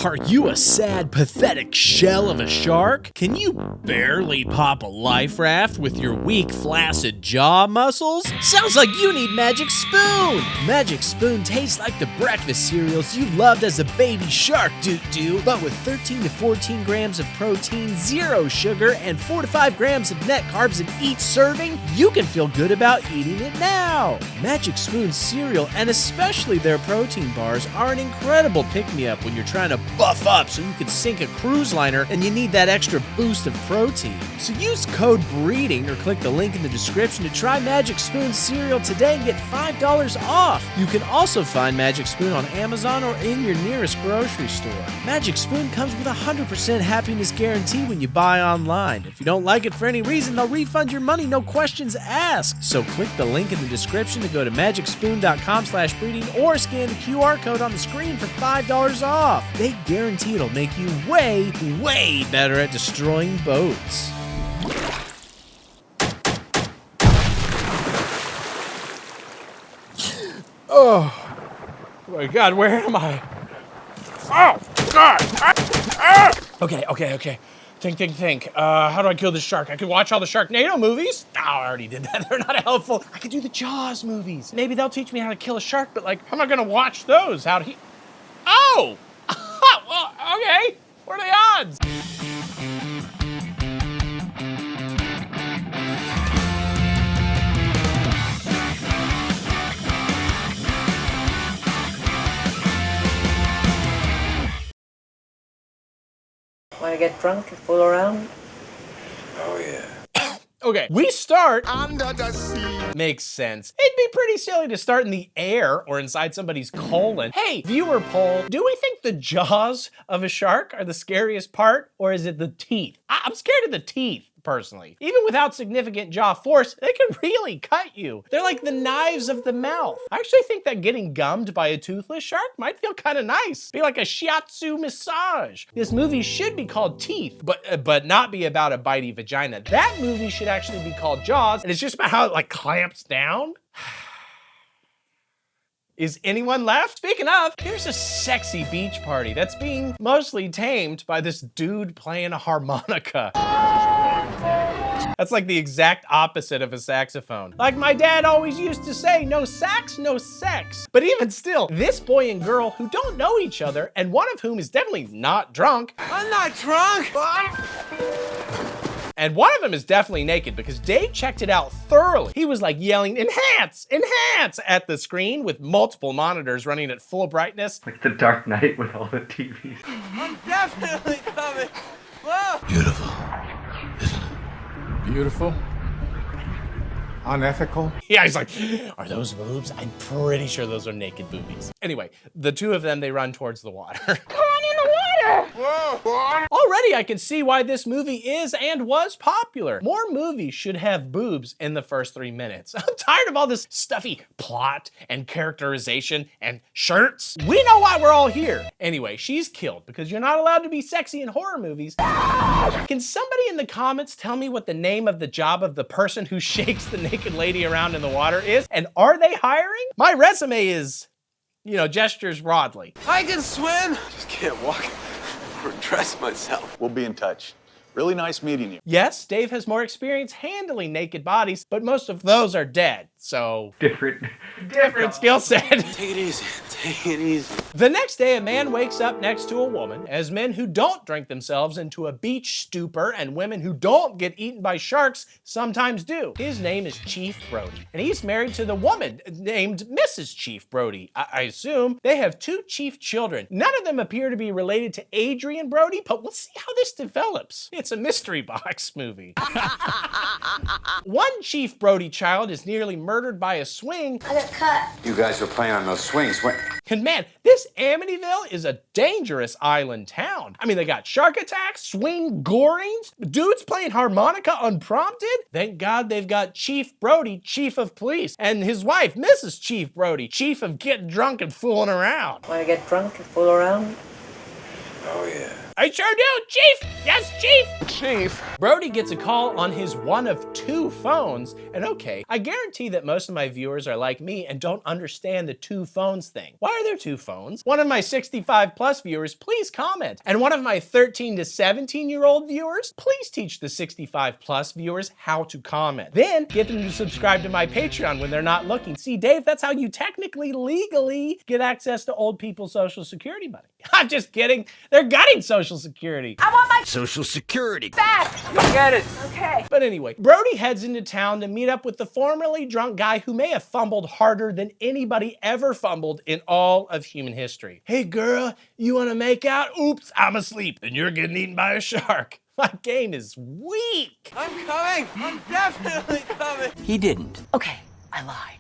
Are you a sad, pathetic shell of a shark? Can you barely pop a life raft with your weak, flaccid jaw muscles? Sounds like you need Magic Spoon! Magic Spoon tastes like the breakfast cereals you loved as a baby shark, doo-doo, but with 13 to 14 grams of protein, 0 sugar, and 4 to 5 grams of net carbs in each serving, you can feel good about eating it now! Magic Spoon cereal, and especially their protein bars, are an incredible pick-me-up when you're trying to buff up so you can sink a cruise liner and you need that extra boost of protein. So use code BREEDING or click the link in the description to try Magic Spoon cereal today and get $5 off. You can also find Magic Spoon on Amazon or in your nearest grocery store. Magic Spoon comes with a 100% happiness guarantee when you buy online. If you don't like it for any reason, they'll refund your money, no questions asked. So click the link in the description to go to magicspoon.com/breeding or scan the QR code on the screen for $5 off. They guarantee it'll make you way, way better at destroying boats. Oh my God, where am I? Oh God! Okay. Think. How do I kill this shark? I could watch all the Sharknado movies. Oh, I already did that. They're not helpful. I could do the Jaws movies. Maybe they'll teach me how to kill a shark, but like, how am I gonna watch those? How'd he? Oh! Well, okay. What are the odds? Want to get drunk and fool around? Oh, yeah. Okay, we start Under the sea. Makes sense. It'd be pretty silly to start in the air or inside somebody's colon. Hey, viewer poll, do we think the jaws of a shark are the scariest part, or is it the teeth? I'm scared of the teeth, personally. Even without significant jaw force, they can really cut you. They're like the knives of the mouth. I actually think that getting gummed by a toothless shark might feel kind of nice. Be like a shiatsu massage. This movie should be called Teeth, but not be about a bitey vagina. That movie should actually be called Jaws, and it's just about how it like clamps down. Is anyone left? Speaking of, here's a sexy beach party that's being mostly tamed by this dude playing a harmonica. That's like the exact opposite of a saxophone. Like my dad always used to say, no sax, no sex. But even still, this boy and girl who don't know each other, and one of whom is definitely not drunk. I'm not drunk. And one of them is definitely naked because Dave checked it out thoroughly. He was like yelling, enhance, enhance at the screen with multiple monitors running at full brightness. Like the Dark Knight with all the TVs. I'm definitely coming. Whoa. Beautiful, isn't it? Beautiful. Unethical. Yeah, he's like, are those boobs? I'm pretty sure those are naked boobies. Anyway, the two of them, they run towards the water. Come on in the water! Whoa. Already I can see why this movie is and was popular. More movies should have boobs in the first 3 minutes. I'm tired of all this stuffy plot and characterization and shirts. We know why we're all here. Anyway, she's killed because you're not allowed to be sexy in horror movies. Can somebody in the comments tell me what the name of the job of the person who shakes the naked lady around in the water is? And are they hiring? My resume is, gestures broadly. I can swim. Just can't walk or dress myself. We'll be in touch. Really nice meeting you. Yes, Dave has more experience handling naked bodies, but most of those are dead, so... Different skill set. Take it easy. Take it easy. The next day, a man wakes up next to a woman, as men who don't drink themselves into a beach stupor and women who don't get eaten by sharks sometimes do. His name is Chief Brody, and he's married to the woman named Mrs. Chief Brody. I assume they have 2 chief children. None of them appear to be related to Adrian Brody, but we'll see how this develops. It's a mystery box movie. One Chief Brody child is nearly murdered by a swing. I got cut. You guys are playing on those swings. And man, this Amityville is a dangerous island town. I mean, they got shark attacks, swing gorings, dudes playing harmonica unprompted. Thank God they've got Chief Brody, Chief of Police, and his wife, Mrs. Chief Brody, Chief of Getting Drunk and Fooling Around. Want to get drunk and fool around? Oh, yeah. I sure do, Chief! Yes, Chief? Chief. Brody gets a call on his one of 2 phones, and okay, I guarantee that most of my viewers are like me and don't understand the 2 phones thing. Why are there 2 phones? One of my 65 plus viewers, please comment. And one of my 13 to 17-year-old viewers, please teach the 65 plus viewers how to comment. Then get them to subscribe to my Patreon when they're not looking. See, Dave, that's how you technically, legally get access to old people's Social Security money. I'm just kidding. They're gutting Social Security. I want my Social Security. back. Go get it. Okay. But anyway, Brody heads into town to meet up with the formerly drunk guy who may have fumbled harder than anybody ever fumbled in all of human history. Hey girl, you wanna make out? Oops, I'm asleep and you're getting eaten by a shark. My game is weak. I'm coming. I'm definitely coming. He didn't. Okay, I lied.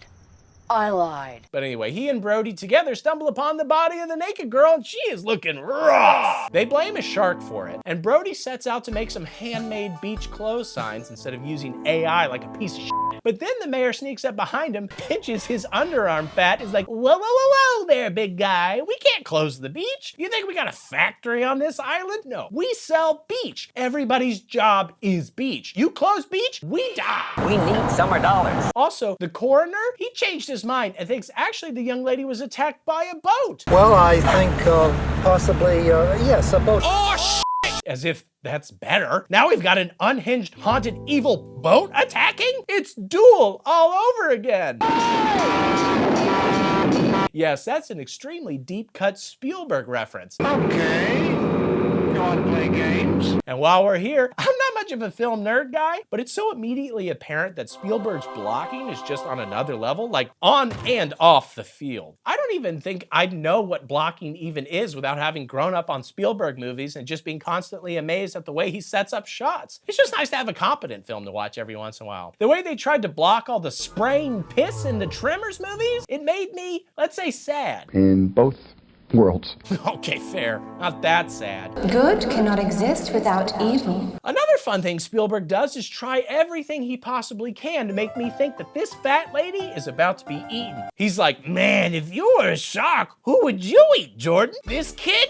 I lied. But anyway, he and Brody together stumble upon the body of the naked girl and she is looking rough. They blame a shark for it, and Brody sets out to make some handmade beach clothes signs instead of using AI like a piece of shit. But then the mayor sneaks up behind him, pinches his underarm fat, is like, whoa, whoa, whoa, whoa there, big guy. We can't close the beach. You think we got a factory on this island? No, we sell beach. Everybody's job is beach. You close beach, we die. We need summer dollars. Also, the coroner, he changed his mind and thinks actually the young lady was attacked by a boat. Well, I think possibly, yes, a boat. Oh, shit! As if that's better. Now we've got an unhinged, haunted, evil boat attacking? It's Duel all over again. Yes, that's an extremely deep-cut Spielberg reference. Okay. You want to play games? And while we're here, I'm not much of a film nerd guy, but it's so immediately apparent that Spielberg's blocking is just on another level, like on and off the field. I don't even think I'd know what blocking even is without having grown up on Spielberg movies and just being constantly amazed at the way he sets up shots. It's just nice to have a competent film to watch every once in a while. The way they tried to block all the spraying piss in the Tremors movies, it made me, let's say, sad. In both worlds. Okay, fair. Not that sad. Good cannot exist without evil. Another fun thing Spielberg does is try everything he possibly can to make me think that this fat lady is about to be eaten. He's like, man, if you were a shark, who would you eat, Jordan? This kid?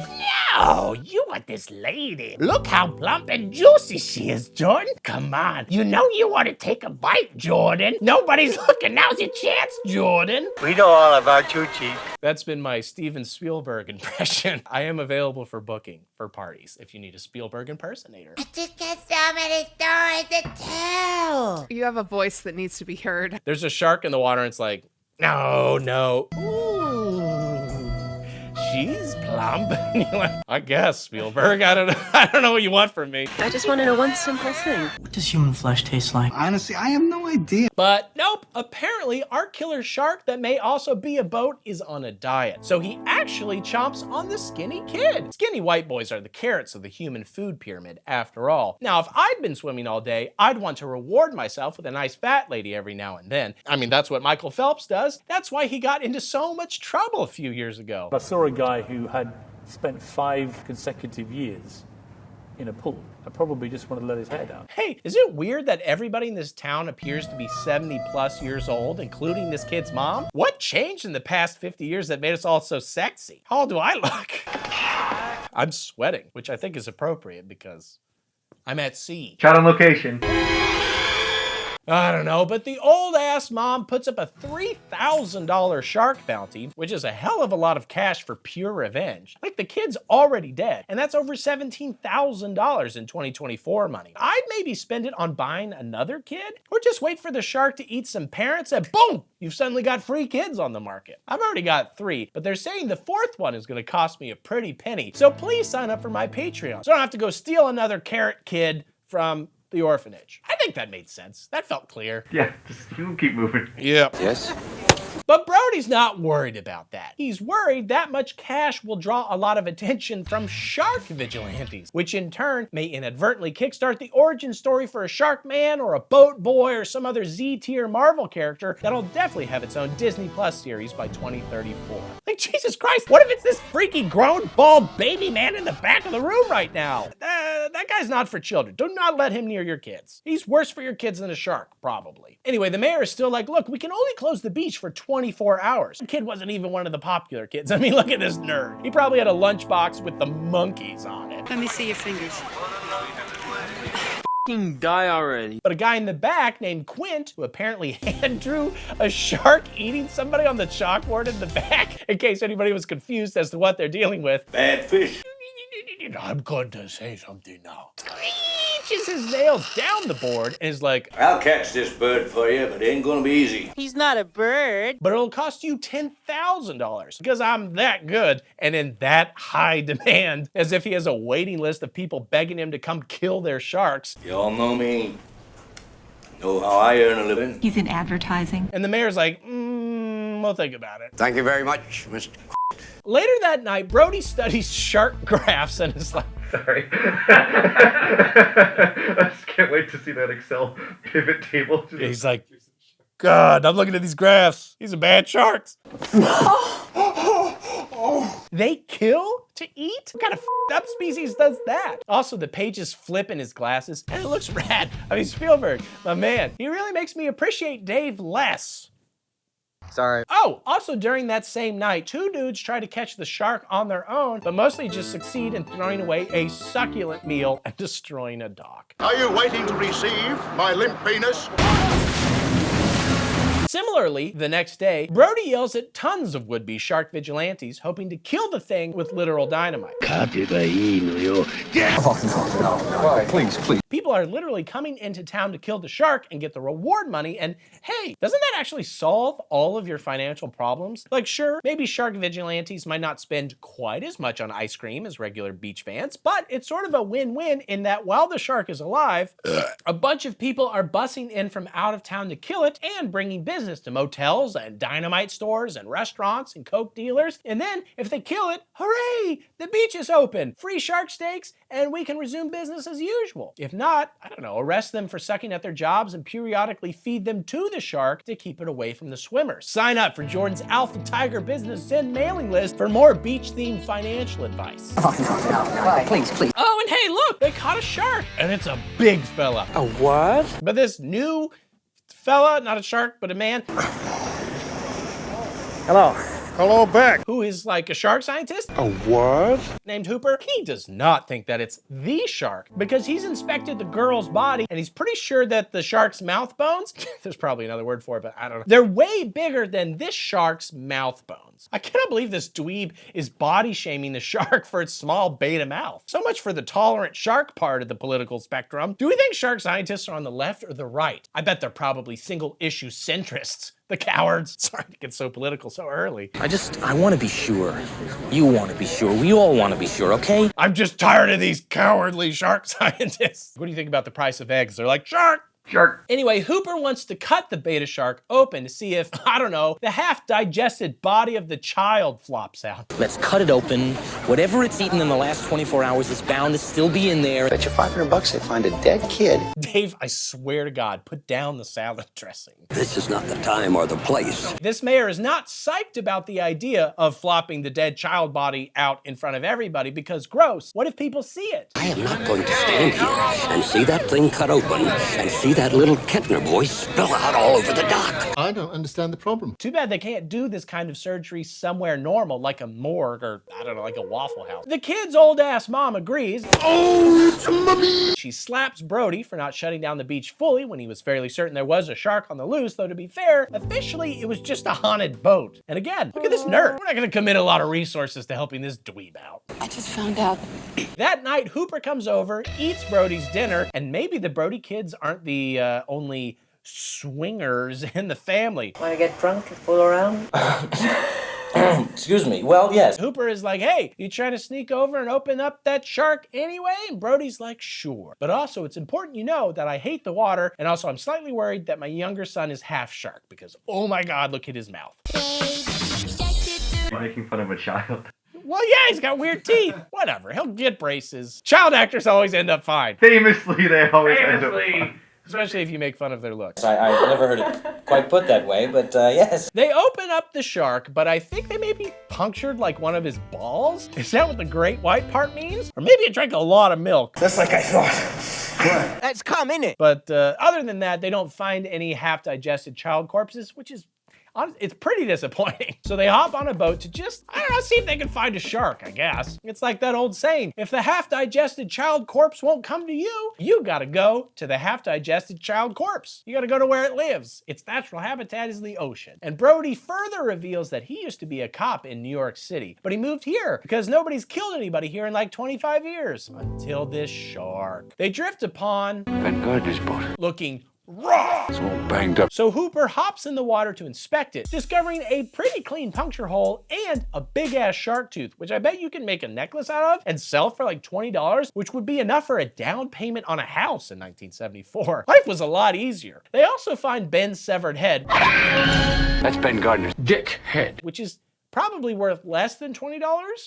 No, you want this lady. Look how plump and juicy she is, Jordan. Come on, you know you want to take a bite, Jordan. Nobody's looking. Now's your chance, Jordan. We know all about you, Chief. That's been my Steven Spielberg impression. I am available for booking for parties if you need a Spielberg impersonator. I just got so many stories to tell. You have a voice that needs to be heard. There's a shark in the water and it's like, no. Ooh, she's plump. I guess, Spielberg. I don't know what you want from me. I just want to know one simple thing. What does human flesh taste like? Honestly, I have no idea. But nope, apparently our killer shark that may also be a boat is on a diet. So he actually chomps on the skinny kid. Skinny white boys are the carrots of the human food pyramid, after all. Now, if I'd been swimming all day, I'd want to reward myself with a nice fat lady every now and then. I mean, that's what Michael Phelps does. That's why he got into so much trouble a few years ago. I saw a guy who had spent 5 consecutive years in a pool. I probably just wanted to let his hair down. Hey, is it weird that everybody in this town appears to be 70 plus years old, including this kid's mom? What changed in the past 50 years that made us all so sexy? How old do I look? I'm sweating, which I think is appropriate because I'm at sea. Shot on location. I don't know, but the old ass mom puts up a $3,000 shark bounty, which is a hell of a lot of cash for pure revenge. Like, the kid's already dead, and that's over $17,000 in 2024 money. I'd maybe spend it on buying another kid, or just wait for the shark to eat some parents and boom, you've suddenly got free kids on the market. I've already got 3, but they're saying the 4th one is gonna cost me a pretty penny. So please sign up for my Patreon, so I don't have to go steal another carrot kid from the orphanage. I think that made sense. That felt clear. Yeah, just you keep moving. Yeah. Yes? But Brody's not worried about that. He's worried that much cash will draw a lot of attention from shark vigilantes, which in turn may inadvertently kickstart the origin story for a shark man or a boat boy or some other Z-tier Marvel character that'll definitely have its own Disney Plus series by 2034. Like, Jesus Christ, what if it's this freaky grown, bald baby man in the back of the room right now? that guy's not for children. Do not let him near your kids. He's worse for your kids than a shark, probably. Anyway, the mayor is still like, look, we can only close the beach for 24 hours. The kid wasn't even one of the popular kids. I mean, look at this nerd. He probably had a lunchbox with the monkeys on it. Let me see your fingers. Die already. But a guy in the back named Quint, who apparently hand drew a shark eating somebody on the chalkboard in the back, in case anybody was confused as to what they're dealing with. Bad fish. I'm going to say something now. Reaches his nails down the board and is like, I'll catch this bird for you, but it ain't gonna be easy. He's not a bird. but it'll cost you $10,000 because I'm that good and in that high demand, as if he has a waiting list of people begging him to come kill their sharks. You all know me. Know how I earn a living. He's in advertising. And the mayor's like, we'll think about it. Thank you very much, Mr. Later that night, Brody studies shark graphs and is like, Sorry. I just can't wait to see that Excel pivot table. he's like, God, I'm looking at these graphs. These are bad sharks. They kill to eat? What kind of up species does that? Also, the pages flip in his glasses, and it looks rad. I mean, Spielberg, my man, he really makes me appreciate Dave less. Sorry. Oh, also during that same night, two dudes try to catch the shark on their own, but mostly just succeed in throwing away a succulent meal and destroying a dock. Are you waiting to receive my limp penis? Similarly, the next day, Brody yells at tons of would-be shark vigilantes, hoping to kill the thing with literal dynamite. Please. People are literally coming into town to kill the shark and get the reward money, and hey, doesn't that actually solve all of your financial problems? Like, sure, maybe shark vigilantes might not spend quite as much on ice cream as regular beach fans, but it's sort of a win-win in that while the shark is alive, a bunch of people are bussing in from out of town to kill it and bringing business to motels and dynamite stores and restaurants and coke dealers. And then if they kill it, hooray, the beach is open, free shark steaks, and we can resume business as usual. If not, I don't know, arrest them for sucking at their jobs and periodically feed them to the shark to keep it away from the swimmers. Sign up for Jordan's Alpha Tiger Business Zen mailing list for more beach-themed financial advice. No. Please. Oh, and hey, look, they caught a shark, and it's a big fella. A what? But this new fella, not a shark, but a man. Hello back. Who is like a shark scientist? A what? Named Hooper. He does not think that it's the shark because he's inspected the girl's body and he's pretty sure that the shark's mouth bones, there's probably another word for it, but I don't know. They're way bigger than this shark's mouth bones. I cannot believe this dweeb is body shaming the shark for its small beta mouth. So much for the tolerant shark part of the political spectrum. Do we think shark scientists are on the left or the right? I bet they're probably single issue centrists. The cowards. Sorry to get so political so early. I want to be sure. You want to be sure. We all want to be sure, okay? I'm just tired of these cowardly shark scientists. What do you think about the price of eggs? They're like, shark! Shark. Anyway, Hooper wants to cut the beta shark open to see if, I don't know, the half-digested body of the child flops out. Let's cut it open. Whatever it's eaten in the last 24 hours is bound to still be in there. Bet you $500 they find a dead kid. Dave, I swear to God, put down the salad dressing. This is not the time or the place. This mayor is not psyched about the idea of flopping the dead child body out in front of everybody because gross. What if people see it? I am not going to stand here and see that thing cut open and see that little Kentner boy spill out all over the dock. I don't understand the problem. Too bad they can't do this kind of surgery somewhere normal, like a morgue or, I don't know, like a Waffle House. The kid's old-ass mom agrees. Oh, it's mommy! She slaps Brody for not shutting down the beach fully when he was fairly certain there was a shark on the loose, though to be fair, officially it was just a haunted boat. And again, look at this nerd. We're not gonna commit a lot of resources to helping this dweeb out. I just found out. That night, Hooper comes over, eats Brody's dinner, and maybe the Brody kids aren't the only swingers in the family. Want to get drunk and fool around? Excuse me. Well, yes. Hooper is like, hey, you trying to sneak over and open up that shark anyway? And Brody's like, sure. But also, it's important you know that I hate the water, and also I'm slightly worried that my younger son is half shark, because oh my God, look at his mouth. You're making fun of a child. Well, yeah, he's got weird teeth. Whatever, he'll get braces. Child actors always end up fine. Famously, they always end up fine. Especially if you make fun of their looks. I've never heard it quite put that way, but yes. They open up the shark, but I think they maybe punctured like one of his balls. Is that what the great white part means? Or maybe it drank a lot of milk. That's like I thought. That's cum, innit? But other than that, they don't find any half-digested child corpses, which is, it's pretty disappointing. So they hop on a boat to just, I don't know, see if they can find a shark, I guess. It's like that old saying, if the half-digested child corpse won't come to you, you gotta go to the half-digested child corpse. You gotta go to where it lives. Its natural habitat is the ocean. And Brody further reveals that he used to be a cop in New York City, but he moved here because nobody's killed anybody here in like 25 years, until this shark. They drift upon Van Gardner's boat. looking raw. It's all banged up. So Hooper hops in the water to inspect it, discovering a pretty clean puncture hole and a big ass shark tooth, which I bet you can make a necklace out of and sell for like $20, which would be enough for a down payment on a house in 1974. Life was a lot easier. They also find Ben's severed head. That's Ben Gardner's dick head. Which is probably worth less than $20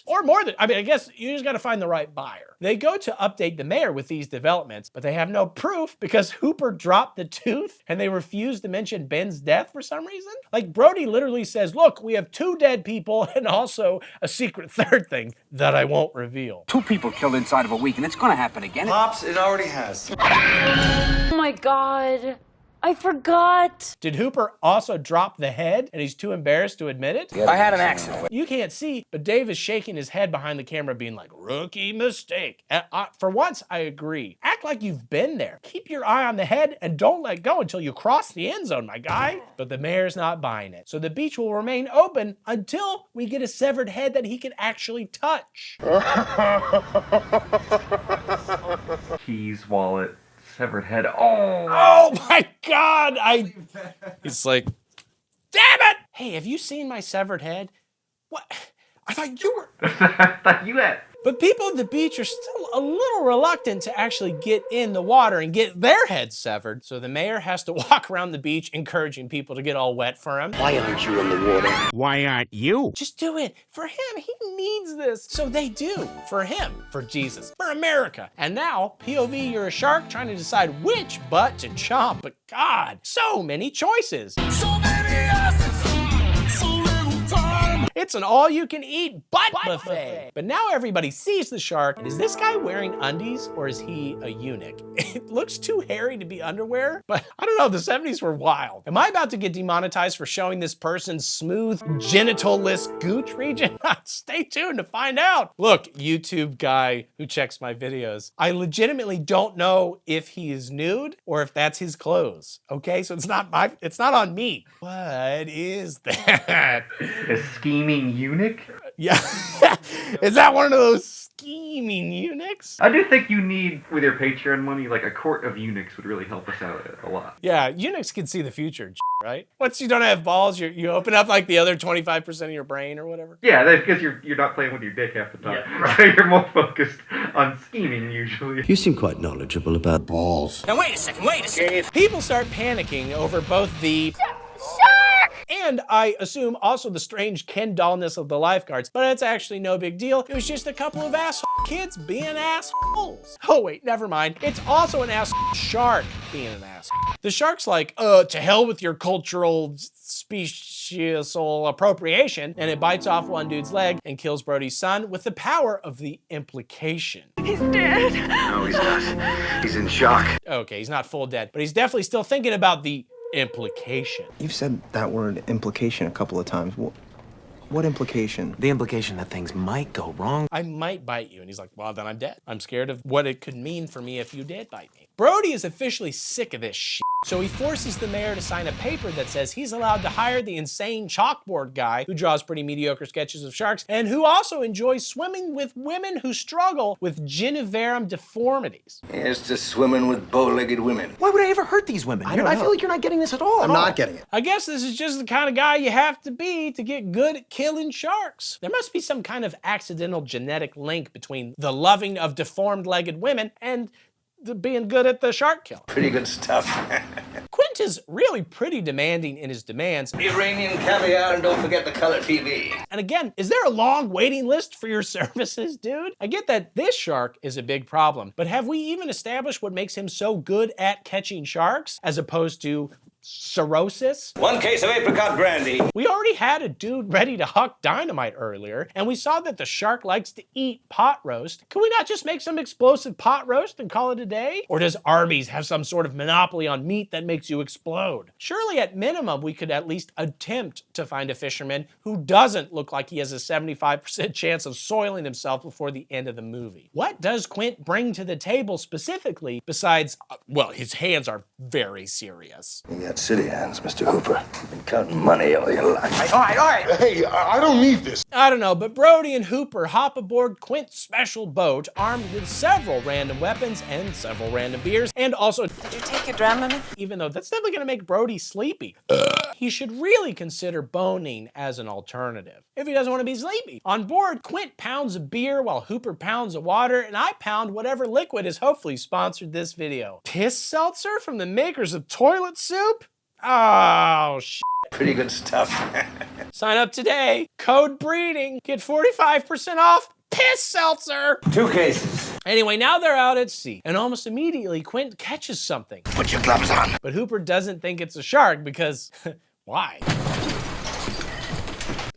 or more than, I mean, I guess you just got to find the right buyer. They go to update the mayor with these developments, but they have no proof because Hooper dropped the tooth and they refuse to mention Ben's death for some reason. Like Brody literally says, look, we have 2 dead people and also a secret third thing that I won't reveal. 2 people killed inside of a week and it's gonna happen again. Pops, it already has. Oh my God. I forgot. Did Hooper also drop the head and he's too embarrassed to admit it? I had an accident. You can't see, but Dave is shaking his head behind the camera being like, rookie mistake. And for once, I agree. Act like you've been there. Keep your eye on the head and don't let go until you cross the end zone, my guy. But the mayor's not buying it. So the beach will remain open until we get a severed head that he can actually touch. Keys, wallet, severed head. Oh my God! He's like, damn it! Hey, have you seen my severed head? What? I thought you were. I thought you had. But people at the beach are still a little reluctant to actually get in the water and get their heads severed. So the mayor has to walk around the beach encouraging people to get all wet for him. Why aren't you in the water? Why aren't you? Just do it. For him, he needs this. So they do. For him. For Jesus. For America. And now, POV, you're a shark trying to decide which butt to chomp. But God, so many choices. So many asses. So little time. It's an all-you-can-eat butt buffet. But now everybody sees the shark. And is this guy wearing undies or is he a eunuch? It looks too hairy to be underwear, but I don't know, the 70s were wild. Am I about to get demonetized for showing this person's smooth, genital-less gooch region? Stay tuned to find out. Look, YouTube guy who checks my videos, I legitimately don't know if he is nude or if that's his clothes, okay? So it's not on me. What is that? A scheming eunuch? Yeah. Is that one of those scheming eunuchs? I do think you need, with your Patreon money, like a court of eunuchs would really help us out a lot. Yeah, eunuchs can see the future, right? Once you don't have balls, you open up like the other 25% of your brain or whatever. Yeah, that's because you're not playing with your dick half the time. Yeah, right. So you're more focused on scheming usually. You seem quite knowledgeable about balls. Now wait a second. People start panicking over both the and I assume also the strange Ken dollness of the lifeguards, but it's actually no big deal. It was just a couple of asshole kids being assholes. Oh wait, never mind. It's also an asshole shark being an asshole. The shark's like, to hell with your cultural special appropriation, and it bites off one dude's leg and kills Brody's son with the power of the implication. He's dead. No, he's not. He's in shock. Okay, he's not full dead, but he's definitely still thinking about the implication. You've said that word implication a couple of times. What implication? The implication that things might go wrong. I might bite you. And he's like, well, then I'm dead. I'm scared of what it could mean for me if you did bite me. Brody is officially sick of this shit. So he forces the mayor to sign a paper that says he's allowed to hire the insane chalkboard guy who draws pretty mediocre sketches of sharks and who also enjoys swimming with women who struggle with geniverum deformities. Here's to swimming with bow-legged women. Why would I ever hurt these women? I feel like you're not getting this at all. I'm not getting it. I guess this is just the kind of guy you have to be to get good at killing sharks. There must be some kind of accidental genetic link between the loving of deformed-legged women and being good at the shark kill. Pretty good stuff. Quint is really pretty demanding in his demands. Iranian caviar and don't forget the color TV. And again, is there a long waiting list for your services, dude? I get that this shark is a big problem, but have we even established what makes him so good at catching sharks as opposed to cirrhosis. 1 case of apricot brandy. We already had a dude ready to huck dynamite earlier, and we saw that the shark likes to eat pot roast. Can we not just make some explosive pot roast and call it a day? Or does Arby's have some sort of monopoly on meat that makes you explode? Surely at minimum, we could at least attempt to find a fisherman who doesn't look like he has a 75% chance of soiling himself before the end of the movie. What does Quint bring to the table specifically besides, well, his hands are very serious. You got city hands, Mr. Hooper. You've been counting money all your life. All right. Hey, I don't need this. I don't know, but Brody and Hooper hop aboard Quint's special boat armed with several random weapons and several random beers, and also, Did you take your Dramamine? even though that's definitely gonna make Brody sleepy, he should really consider boning as an alternative if he doesn't want to be sleepy. On board, Quint pounds a beer while Hooper pounds a water, and I pound whatever liquid has hopefully sponsored this video. Piss seltzer from the makers of toilet soup? Oh, shit. Pretty good stuff. Sign up today. Code BREEDING. Get 45% off piss seltzer. 2 cases. Anyway, now they're out at sea, and almost immediately Quint catches something. Put your gloves on. But Hooper doesn't think it's a shark because, why?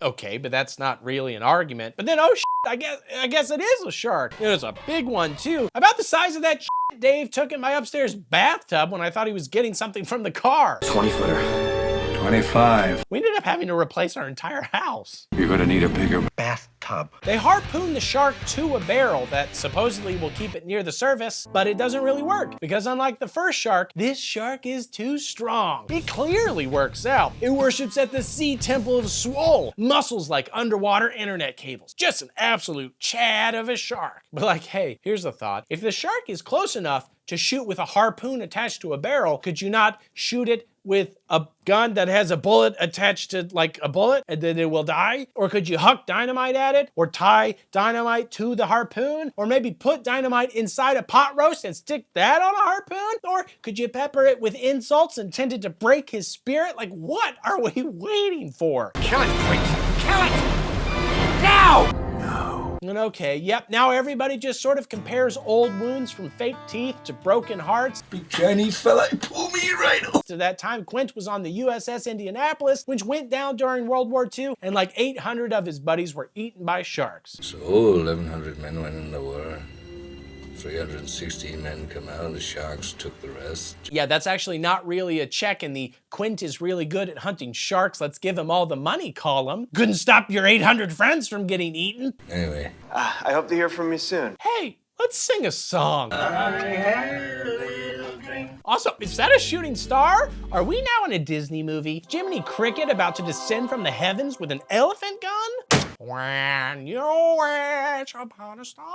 Okay, but that's not really an argument. But then, oh shit, I guess it is a shark. It was a big one too. About the size of that shit Dave took in my upstairs bathtub when I thought he was getting something from the car. 20-footer. 25. We ended up having to replace our entire house. You're gonna need a bigger Bathtub. They harpoon the shark to a barrel that supposedly will keep it near the surface, but it doesn't really work because unlike the first shark, this shark is too strong. It clearly works out. It worships at the sea temple of Swole. Muscles like underwater internet cables. Just an absolute chad of a shark. But like, hey, here's a thought. If the shark is close enough to shoot with a harpoon attached to a barrel, could you not shoot it with a gun that has a bullet attached to like a bullet and then it will die? Or could you huck dynamite at it? Or tie dynamite to the harpoon? Or maybe put dynamite inside a pot roast and stick that on a harpoon? Or could you pepper it with insults intended to break his spirit? Like, what are we waiting for? Kill it, Quint. Kill it. Now! And okay, yep, now everybody just sort of compares old wounds from fake teeth to broken hearts. Big Chinese fella, pull me right off. To that time, Quint was on the USS Indianapolis, which went down during World War II, and like 800 of his buddies were eaten by sharks. So 1,100 men went in the war. 316 men come out, the sharks took the rest. Yeah, that's actually not really a check in the Quint is really good at hunting sharks, let's give him all the money column. Couldn't stop your 800 friends from getting eaten. Anyway. I hope to hear from you soon. Hey, let's sing a song. Also, is that a shooting star? Are we now in a Disney movie? Jiminy Cricket about to descend from the heavens with an elephant gun? When you wish upon a star.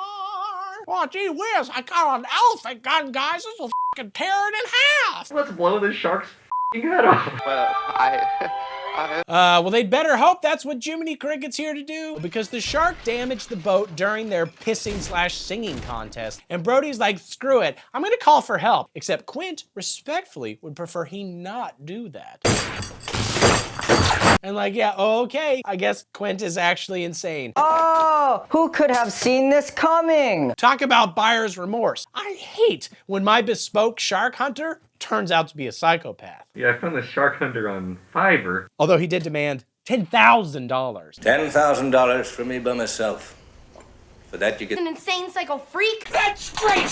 Oh, gee whiz, I got an elephant gun, guys. This will f***ing tear it in half. Let's blow this shark's f***ing head off. Well, they'd better hope that's what Jiminy Cricket's here to do, because the shark damaged the boat during their pissing/singing contest. And Brody's like, screw it, I'm gonna call for help. Except Quint, respectfully, would prefer he not do that. And like, yeah, okay, I guess Quint is actually insane. Oh, who could have seen this coming? Talk about buyer's remorse. I hate when my bespoke shark hunter turns out to be a psychopath. Yeah, I found this shark hunter on Fiverr. Although he did demand $10,000. $10,000 for me by myself. For that you get An insane psycho freak. That's great.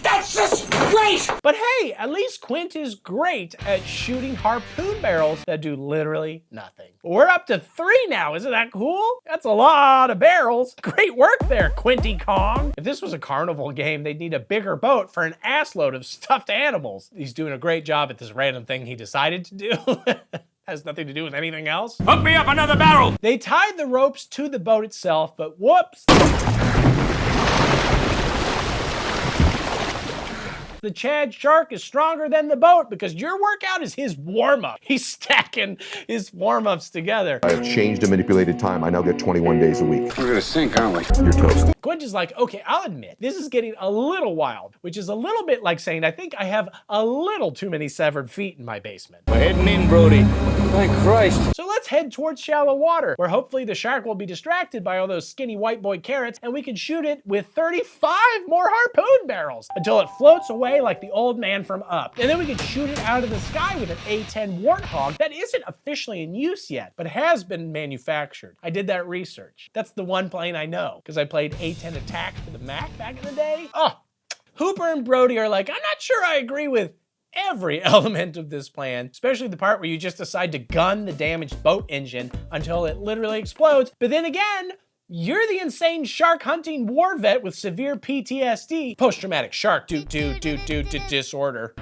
That's just great. But hey, at least Quint is great at shooting harpoon barrels that do literally nothing. We're up to 3 now, isn't that cool? That's a lot of barrels. Great work there, Quinty Kong. If this was a carnival game, they'd need a bigger boat for an assload of stuffed animals. He's doing a great job at this random thing he decided to do. Has nothing to do with anything else. Hook me up another barrel. They tied the ropes to the boat itself, but whoops. The Chad shark is stronger than the boat because your workout is his warm-up. He's stacking his warm-ups together. I have changed and manipulated time. I now get 21 days a week. We're gonna sink, aren't we? You're toast. Quint is like, okay, I'll admit, this is getting a little wild, which is a little bit like saying, I think I have a little too many severed feet in my basement. We're heading in, Brody. Thank Christ. So let's head towards shallow water, where hopefully the shark will be distracted by all those skinny white boy carrots, and we can shoot it with 35 more harpoon barrels until it floats away away like the old man from Up. And then we could shoot it out of the sky with an A-10 Warthog that isn't officially in use yet, but has been manufactured. I did that research. That's the one plane I know, because I played A-10 Attack for the Mac back in the day. Oh, Hooper and Brody are like, I'm not sure I agree with every element of this plan, especially the part where you just decide to gun the damaged boat engine until it literally explodes. But then again, you're the insane shark hunting war vet with severe PTSD, post-traumatic shark disorder.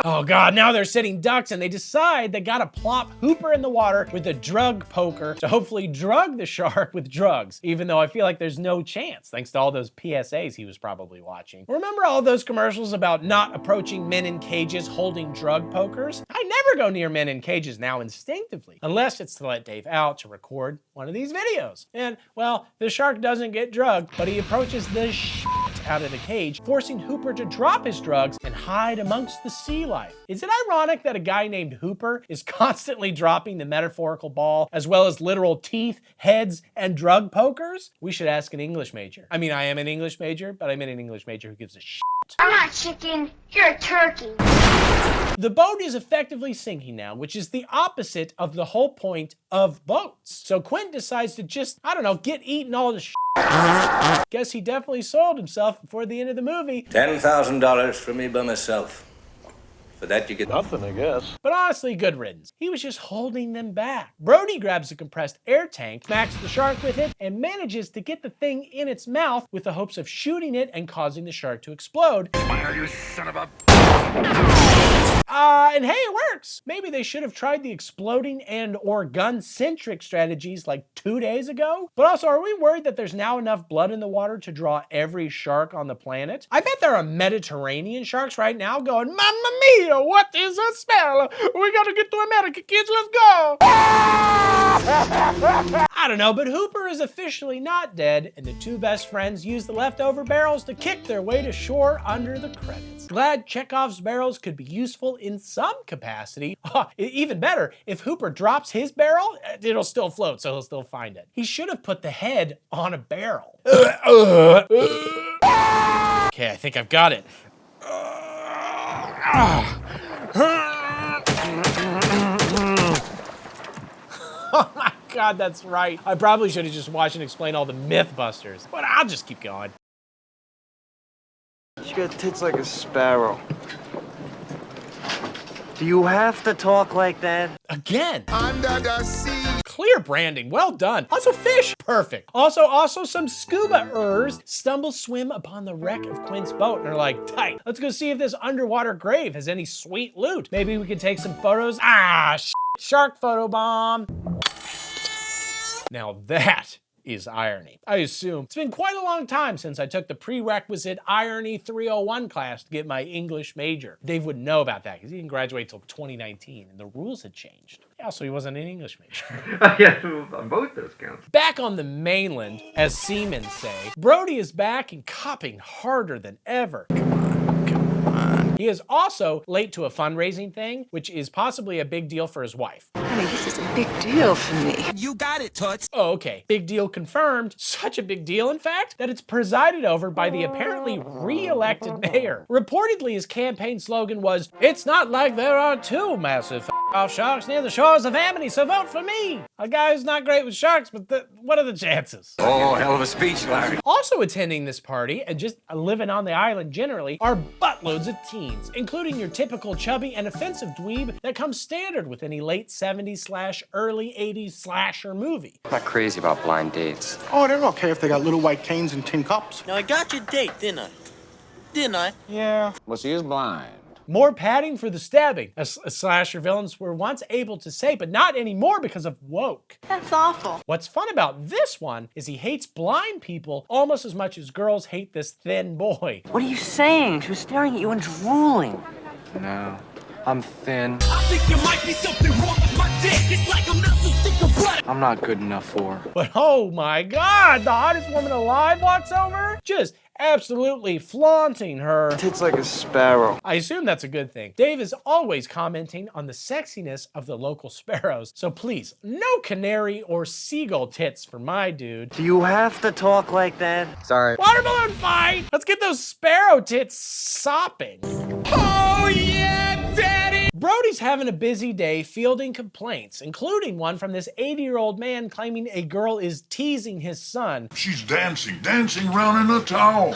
Oh God, now they're sitting ducks and they decide they gotta plop Hooper in the water with a drug poker to hopefully drug the shark with drugs, even though I feel like there's no chance thanks to all those PSAs he was probably watching. Remember all those commercials about not approaching men in cages holding drug pokers? I never go near men in cages now instinctively, unless it's to let Dave out to record one of these videos. And, well, the shark doesn't get drugged, but he approaches the shit out of the cage, forcing Hooper to drop his drugs and hide amongst the sea life. Is it ironic that a guy named Hooper is constantly dropping the metaphorical ball, as well as literal teeth, heads, and drug pokers? We should ask an English major. I mean, I am an English major, but I'm an English major who gives a shit. I'm not chicken, you're a turkey. The boat is effectively sinking now, which is the opposite of the whole point of boats. So Quint decides to just, I don't know, get eaten all the shit. Guess he definitely sold himself before the end of the movie. $10,000 for me by myself. For that you get nothing, I guess. But honestly, good riddance. He was just holding them back. Brody grabs a compressed air tank, smacks the shark with it, and manages to get the thing in its mouth with the hopes of shooting it and causing the shark to explode. Smile, you son of a... And hey, it works. Maybe they should have tried the exploding and or gun-centric strategies like 2 days ago. But also, are we worried that there's now enough blood in the water to draw every shark on the planet? I bet there are Mediterranean sharks right now going, Mamma mia, what is a smell? We gotta get to America, kids, let's go. I don't know, but Hooper is officially not dead, and the two best friends use the leftover barrels to kick their way to shore under the credits. Glad Chekhov's barrels could be useful in some capacity. Even better, if Hooper drops his barrel, it'll still float, so he'll still find it. He should have put the head on a barrel. Okay, I think I've got it. Oh my God, that's right. I probably should have just watched and explained all the Mythbusters, but I'll just keep going. She got tits like a sparrow. Do you have to talk like that? Again. Under the sea. Clear branding, well done. Also fish, perfect. Also some scuba-ers swim upon the wreck of Quint's boat and are like, tight, let's go see if this underwater grave has any sweet loot. Maybe we could take some photos. Shark photo bomb. Now that is irony. I assume it's been quite a long time since I took the prerequisite Irony 301 class to get my English major. Dave wouldn't know about that because he didn't graduate till 2019 and the rules had changed. Yeah, so he wasn't an English major. Yeah, on both those counts. Back on the mainland, as seamen say, Brody is back and copping harder than ever. He is also late to a fundraising thing, which is possibly a big deal for his wife. Honey, this is a big deal for me. You got it, Toots. Oh, okay. Big deal confirmed. Such a big deal, in fact, that it's presided over by the apparently re-elected mayor. Reportedly, his campaign slogan was, "It's not like there are two massive off sharks near the shores of Amity, so vote for me." A guy who's not great with sharks, but what are the chances? Oh, hell of a speech, Larry. Also attending this party, and just living on the island generally, are buttloads of teens, including your typical chubby and offensive dweeb that comes standard with any late 70s/early 80s slasher movie. I'm not crazy about blind dates. Oh, they're okay if they got little white canes and tin cups. Now, I got your date, didn't I? Didn't I? Yeah. Well, she is blind. More padding for the stabbing, as slasher villains were once able to say, but not anymore because of woke. That's awful. What's fun about this one is he hates blind people almost as much as girls hate this thin boy. What are you saying? She was staring at you and drooling. No, I'm thin. I think there might be something wrong with my dick. It's like a melting stick of butter. I'm not good enough for her. But oh my God, the hottest woman alive walks over? Just absolutely flaunting her Tits like a sparrow. I assume that's a good thing. Dave is always commenting on the sexiness of the local sparrows, so please, no canary or seagull tits for my dude. Do you have to talk like that? Sorry. Water balloon fight! Let's get those sparrow tits sopping. Oh yeah, daddy! Brody's having a busy day fielding complaints, including one from this 80-year-old man claiming a girl is teasing his son. She's dancing around in a towel.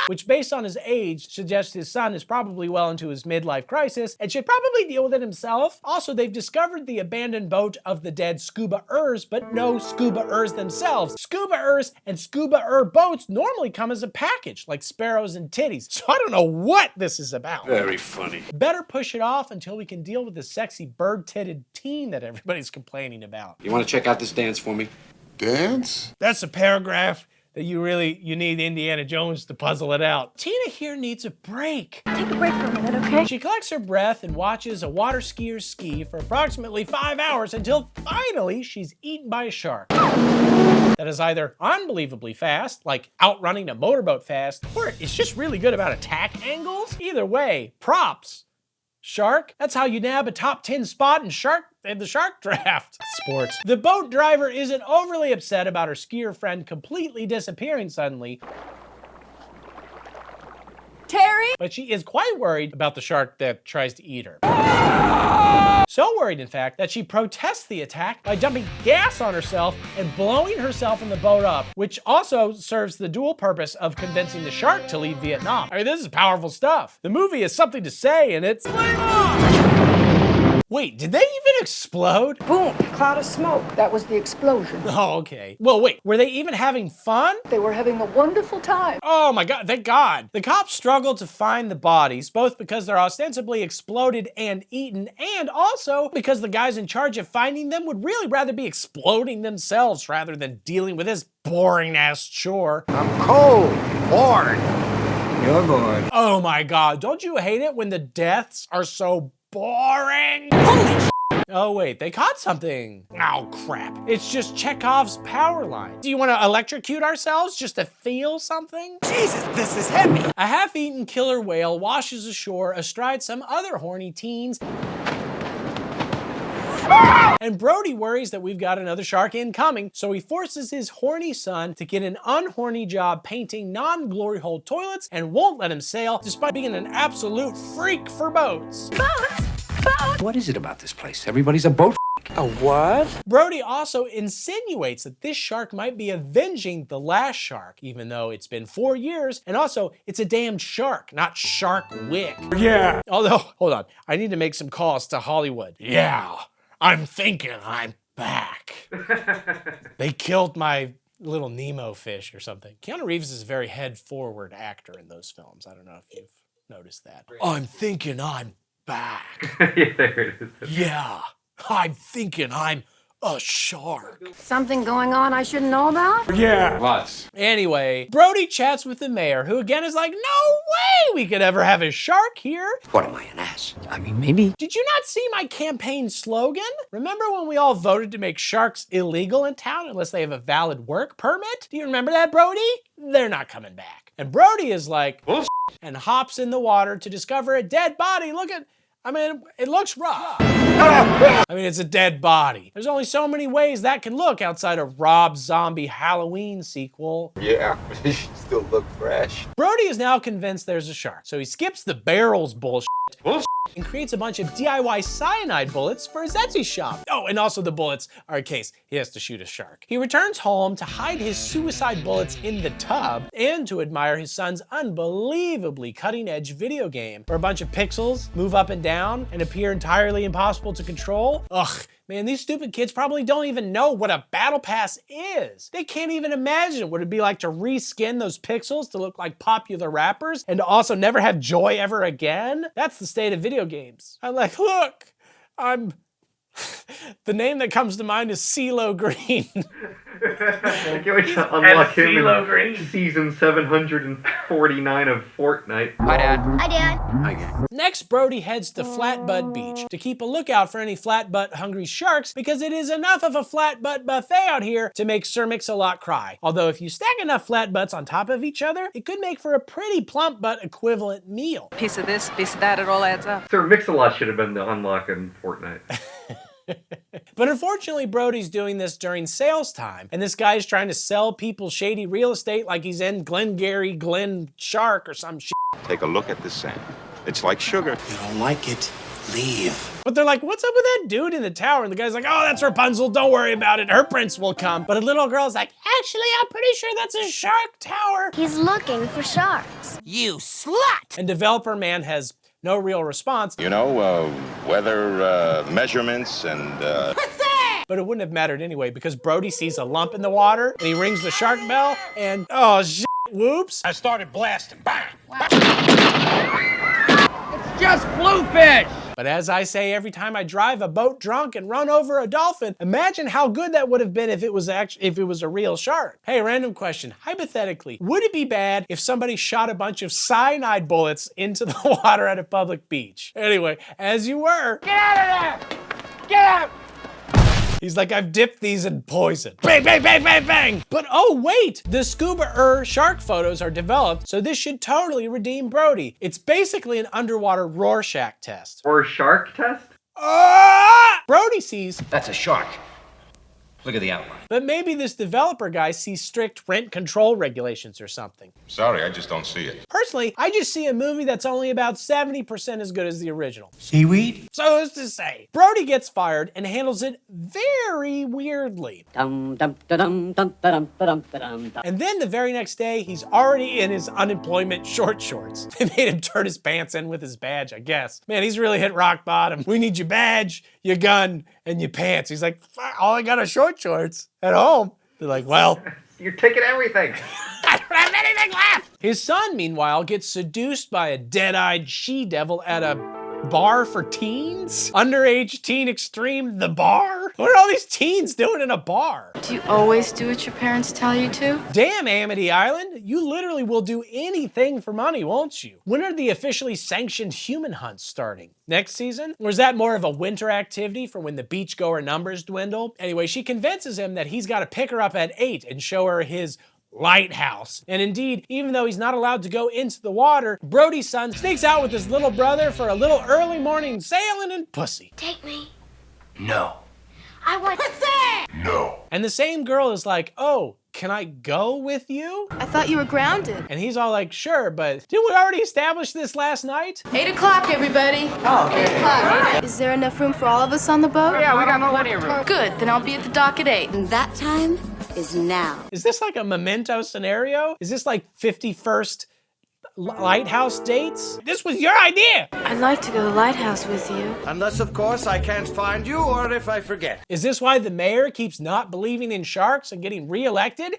Which, based on his age, suggests his son is probably well into his midlife crisis and should probably deal with it himself. Also, they've discovered the abandoned boat of the dead scuba-ers, but no scuba-ers themselves. Scuba-ers and scuba-er boats normally come as a package, like sparrows and titties. So I don't know what this is about. Very funny. Better push it off until we can deal with the sexy bird-titted teen that everybody's complaining about. You want to check out this dance for me? Dance? That's a paragraph that you need Indiana Jones to puzzle it out. Tina here needs a break. Take a break for a minute, okay? She collects her breath and watches a water skier ski for approximately 5 hours until finally she's eaten by a shark. That is either unbelievably fast, like outrunning a motorboat fast, or it's just really good about attack angles. Either way, props. Shark, that's how you nab a top 10 spot in the shark draft. Sports. The boat driver isn't overly upset about her skier friend completely disappearing suddenly. Terry? But she is quite worried about the shark that tries to eat her. So worried, in fact, that she protests the attack by dumping gas on herself and blowing herself and the boat up, which also serves the dual purpose of convincing the shark to leave Vietnam. I mean, this is powerful stuff. The movie has something to say, and it's flame on! Wait, did they even explode? Boom, cloud of smoke. That was the explosion. Oh, okay. Well, wait, were they even having fun? They were having a wonderful time. Oh my God, thank God. The cops struggled to find the bodies, both because they're ostensibly exploded and eaten, and also because the guys in charge of finding them would really rather be exploding themselves rather than dealing with this boring-ass chore. I'm cold, bored. You're bored. Oh my God, don't you hate it when the deaths are so boring? Holy shit. Oh wait, they caught something. Oh crap. It's just Chekhov's power line. Do you want to electrocute ourselves just to feel something? Jesus, this is heavy. A half-eaten killer whale washes ashore astride some other horny teens. And Brody worries that we've got another shark incoming, so he forces his horny son to get an unhorny job painting non-glory hole toilets and won't let him sail despite being an absolute freak for boats. Boats? What is it about this place? Everybody's a boat. A what? Brody also insinuates that this shark might be avenging the last shark, even though it's been 4 years, and also it's a damned shark, not Shark Wick. Yeah. Although, hold on, I need to make some calls to Hollywood. Yeah, I'm thinking I'm back. They killed my little Nemo fish or something. Keanu Reeves is a very head-forward actor in those films. I don't know if you've noticed that. I'm thinking I'm back. Yeah, there it is. Yeah, I'm thinking I'm a shark. Something going on I shouldn't know about? Yeah. What? Anyway, Brody chats with the mayor, who again is like, no way we could ever have a shark here. What am I, an ass? I mean, maybe. Did you not see my campaign slogan? Remember when we all voted to make sharks illegal in town unless they have a valid work permit? Do you remember that, Brody? They're not coming back. And Brody is like, bullshit, and hops in the water to discover a dead body. Look at, I mean, it looks rough. I mean, it's a dead body. There's only so many ways that can look outside of Rob Zombie Halloween sequel. Yeah, but it still look fresh. Brody is now convinced there's a shark, so he skips the barrels bullshit. And creates a bunch of DIY cyanide bullets for his Etsy shop. Oh, and also the bullets are in case he has to shoot a shark. He returns home to hide his suicide bullets in the tub and to admire his son's unbelievably cutting-edge video game, where a bunch of pixels move up and down and appear entirely impossible to control. Ugh. Man, these stupid kids probably don't even know what a battle pass is. They can't even imagine what it'd be like to reskin those pixels to look like popular rappers and to also never have joy ever again. That's the state of video games. I'm like, look, I'm The name that comes to mind is CeeLo Green. I can't wait to unlock him CeeLo Green. in season 749 of Fortnite. Hi, Dad. Hi, Dad. Hi, Dad. Next, Brody heads to Flatbutt Beach to keep a lookout for any flatbutt hungry sharks because it is enough of a flatbutt buffet out here to make Sir Mix-a-Lot cry. Although if you stack enough flatbutts on top of each other, it could make for a pretty plump but equivalent meal. Piece of this, piece of that, it all adds up. Sir Mix-a-Lot should have been the unlock in Fortnite. But unfortunately, Brody's doing this during sales time, and this guy's trying to sell people shady real estate like he's in Glengarry Glen Shark or some shit. Take a look at the sand. It's like sugar. You don't like it? Leave. But they're like, what's up with that dude in the tower? And the guy's like, oh, that's Rapunzel, don't worry about it, her prince will come. But a little girl's like, actually, I'm pretty sure that's a shark tower. He's looking for sharks. You slut! And developer man has no real response. You know, weather measurements and... But it wouldn't have mattered anyway because Brody sees a lump in the water and he rings the shark bell and, oh shit, whoops. I started blasting. Bang! It's just bluefish! But as I say every time I drive a boat drunk and run over a dolphin, imagine how good that would have been if it was a real shark. Hey, random question. Hypothetically, would it be bad if somebody shot a bunch of cyanide bullets into the water at a public beach? Anyway, as you were. Get out of there! Get out! He's like, I've dipped these in poison. Bang, bang, bang, bang, bang. But oh wait, the scuba shark photos are developed, so this should totally redeem Brody. It's basically an underwater Rorschach test. Or shark test? Brody sees... That's a shark. Look at the outline. But maybe this developer guy sees strict rent control regulations or something. Sorry, I just don't see it. Personally, I just see a movie that's only about 70% as good as the original. Seaweed? So as to say, Brody gets fired and handles it very weirdly. And then the very next day, he's already in his unemployment short shorts. They made him turn his pants in with his badge, I guess. Man, he's really hit rock bottom. We need your badge, your gun, and your pants. He's like, all I got are short shorts at home. They're like, well, you're taking everything. I don't have anything left. His son, meanwhile, gets seduced by a dead-eyed she-devil at a bar for teens? Underage teen extreme, the bar? What are all these teens doing in a bar? Do you always do what your parents tell you to? Damn, Amity Island, you literally will do anything for money, won't you? When are the officially sanctioned human hunts starting? Next season? Or is that more of a winter activity for when the beachgoer numbers dwindle? Anyway, she convinces him that he's got to pick her up at 8 and show her his lighthouse. And indeed, even though he's not allowed to go into the water, Brody's son sneaks out with his little brother for a little early morning sailing and pussy. Take me. No. I want pussy! No. And the same girl is like, oh, can I go with you? I thought you were grounded. And he's all like, sure, but didn't we already establish this last night? 8 o'clock, everybody. Oh, okay. 8 o'clock. Is there enough room for all of us on the boat? Yeah, we got plenty of room. Good, then I'll be at the dock at 8. And that time is now. Is this like a Memento scenario? Is this like 51st lighthouse dates? This was your idea! I'd like to go to the lighthouse with you. Unless, of course, I can't find you or if I forget. Is this why the mayor keeps not believing in sharks and getting reelected?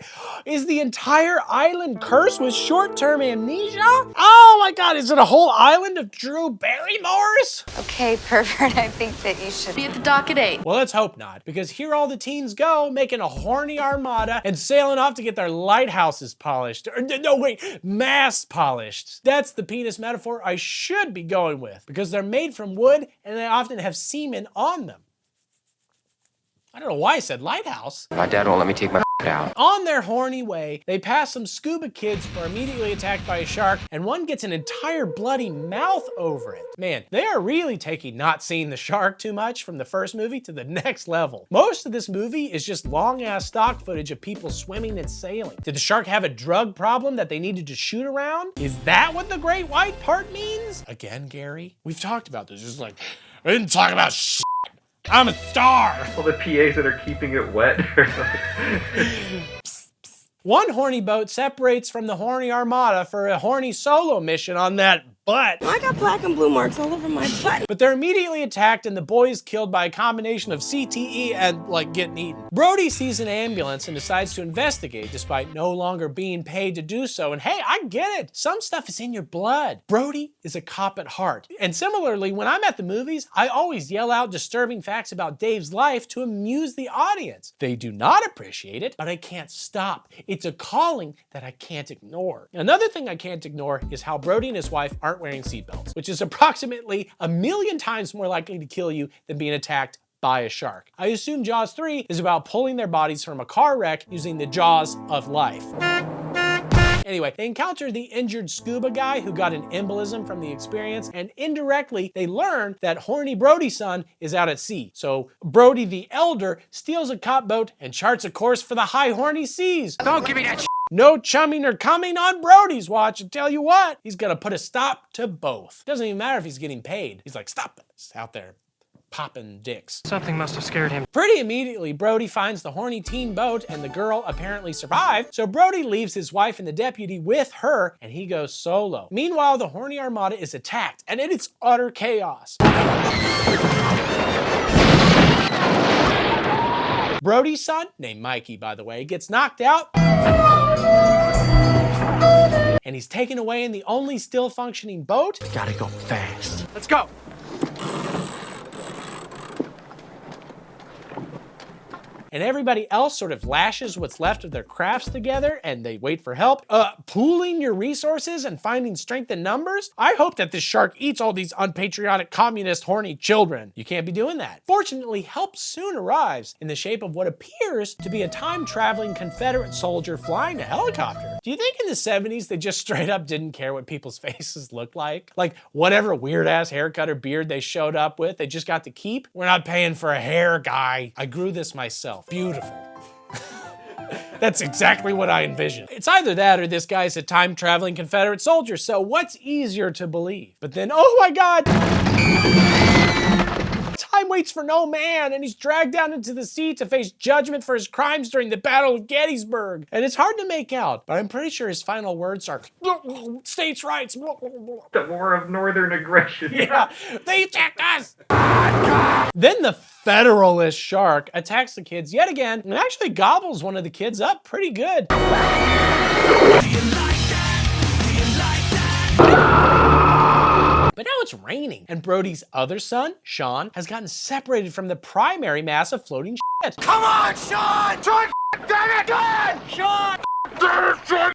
Is the entire island cursed with short-term amnesia? Oh my god, is it a whole island of Drew Barrymores? Okay, pervert, I think that you should be at the dock at 8. Well, let's hope not, because here all the teens go, making a horny armada and sailing off to get their lighthouses polished. Or, no, wait, mass polished. That's the penis metaphor I should be going with, because they're made from wood and they often have semen on them. I don't know why I said lighthouse. My dad won't let me take my out. On their horny way, they pass some scuba kids who are immediately attacked by a shark, and one gets an entire bloody mouth over it. Man, they are really taking not seeing the shark too much from the first movie to the next level. Most of this movie is just long-ass stock footage of people swimming and sailing. Did the shark have a drug problem that they needed to shoot around? Is that what the great white part means? Again, Gary, we've talked about this. It's like, I didn't talk about shit. I'm a star! All the PAs that are keeping it wet. One horny boat separates from the horny armada for a horny solo mission on that butt. I got black and blue marks all over my butt. But they're immediately attacked and the boy is killed by a combination of CTE and like getting eaten. Brody sees an ambulance and decides to investigate despite no longer being paid to do so. And hey, I get it. Some stuff is in your blood. Brody is a cop at heart. And similarly, when I'm at the movies, I always yell out disturbing facts about Dave's life to amuse the audience. They do not appreciate it, but I can't stop. It's a calling that I can't ignore. Another thing I can't ignore is how Brody and his wife aren't wearing seatbelts, which is approximately 1,000,000 times more likely to kill you than being attacked by a shark. I assume Jaws 3 is about pulling their bodies from a car wreck using the jaws of life. Anyway, they encounter the injured scuba guy who got an embolism from the experience, and indirectly, they learn that horny Brody's son is out at sea. So Brody the Elder steals a cop boat and charts a course for the high horny seas. Don't give me that shit. No chumming or coming on Brody's watch, and tell you what, he's gonna put a stop to both. Doesn't even matter if he's getting paid. He's like, stop it. He's out there popping dicks. Something must have scared him. Pretty immediately, Brody finds the horny teen boat and the girl apparently survived, so Brody leaves his wife and the deputy with her and he goes solo. Meanwhile, the horny armada is attacked and it is utter chaos. Brody's son, named Mikey by the way, gets knocked out and he's taken away in the only still functioning boat. Gotta go fast. Let's go. And everybody else sort of lashes what's left of their crafts together and they wait for help. Pooling your resources and finding strength in numbers? I hope that this shark eats all these unpatriotic communist horny children. You can't be doing that. Fortunately, help soon arrives in the shape of what appears to be a time-traveling Confederate soldier flying a helicopter. Do you think in the 70s they just straight up didn't care what people's faces looked like? Like whatever weird-ass haircut or beard they showed up with, they just got to keep? We're not paying for a hair guy. I grew this myself. Beautiful. That's exactly what I envisioned. It's either that or this guy's a time-traveling Confederate soldier, so what's easier to believe? But then, oh my God! Time waits for no man, and he's dragged down into the sea to face judgment for his crimes during the Battle of Gettysburg. And it's hard to make out, but I'm pretty sure his final words are, states' rights. The war of northern aggression. Yeah, they attacked us! Then the Federalist shark attacks the kids yet again and actually gobbles one of the kids up pretty good. But now it's raining, and Brody's other son, Sean, has gotten separated from the primary mass of floating shit. Come on, Sean! Sean, damn it! Sean!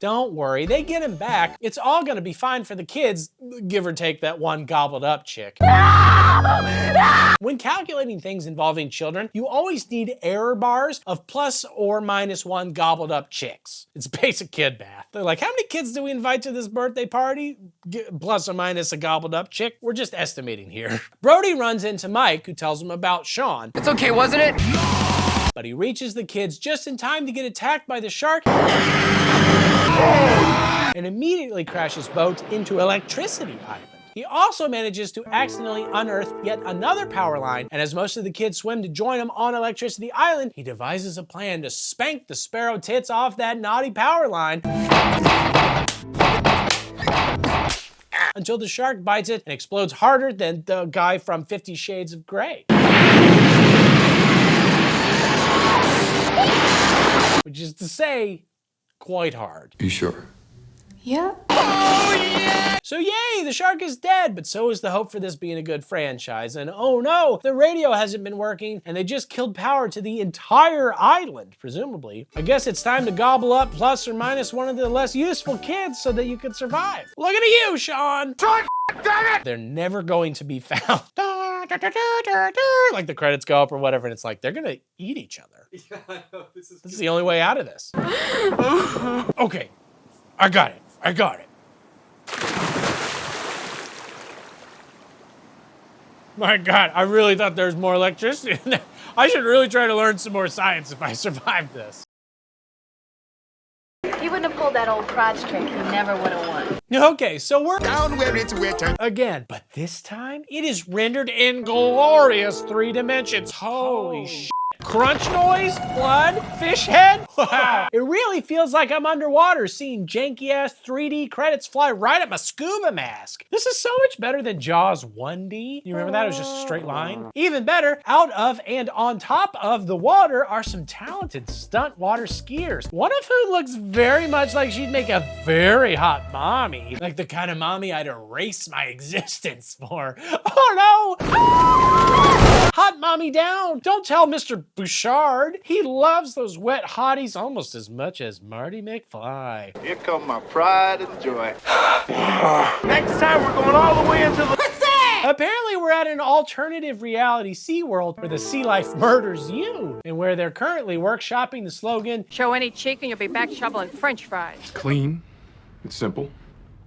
Don't worry, they get him back. It's all gonna be fine for the kids, give or take that one gobbled up chick. When calculating things involving children, you always need error bars of plus or minus 1 gobbled up chicks. It's basic kid math. They're like, how many kids do we invite to this birthday party? Plus or minus a gobbled up chick? We're just estimating here. Brody runs into Mike, who tells him about Sean. It's okay, wasn't it? But he reaches the kids just in time to get attacked by the shark and immediately crashes boat into Electricity Island. He also manages to accidentally unearth yet another power line, and as most of the kids swim to join him on Electricity Island, he devises a plan to spank the sparrow tits off that naughty power line until the shark bites it and explodes harder than the guy from 50 Shades of Grey. Which is to say, quite hard. You sure? Yeah. Oh, yeah! So yay, the shark is dead, but so is the hope for this being a good franchise. And oh no, the radio hasn't been working, and they just killed power to the entire island, presumably. I guess it's time to gobble up plus or minus one of the less useful kids so that you can survive. Look at you, Sean! Sean, damn it! They're never going to be found. Like the credits go up or whatever, and it's like, they're gonna eat each other. Yeah, I know. This is the only way out of this. Okay, I got it. My God, I really thought there was more electricity in there. I should really try to learn some more science if I survive this. He wouldn't have pulled that old crotch trick. He never would have won. Okay, so we're down where it's written again, but this time it is rendered in glorious 3 dimensions. Holy shit. Crunch noise? Blood? Fish head? Wow. It really feels like I'm underwater seeing janky-ass 3D credits fly right at my scuba mask. This is so much better than Jaws 1D. You remember that? It was just a straight line. Even better, out of and on top of the water are some talented stunt water skiers. One of whom looks very much like she'd make a very hot mommy. Like the kind of mommy I'd erase my existence for. Oh no! Hot mommy down! Don't tell Mr. Bouchard. He loves those wet hotties almost as much as Marty McFly. Here come my pride and joy. Next time we're going all the way into the... Apparently we're at an alternative reality SeaWorld where the sea life murders you, and where they're currently workshopping the slogan, show any cheek and you'll be back shoveling French fries. It's clean, it's simple,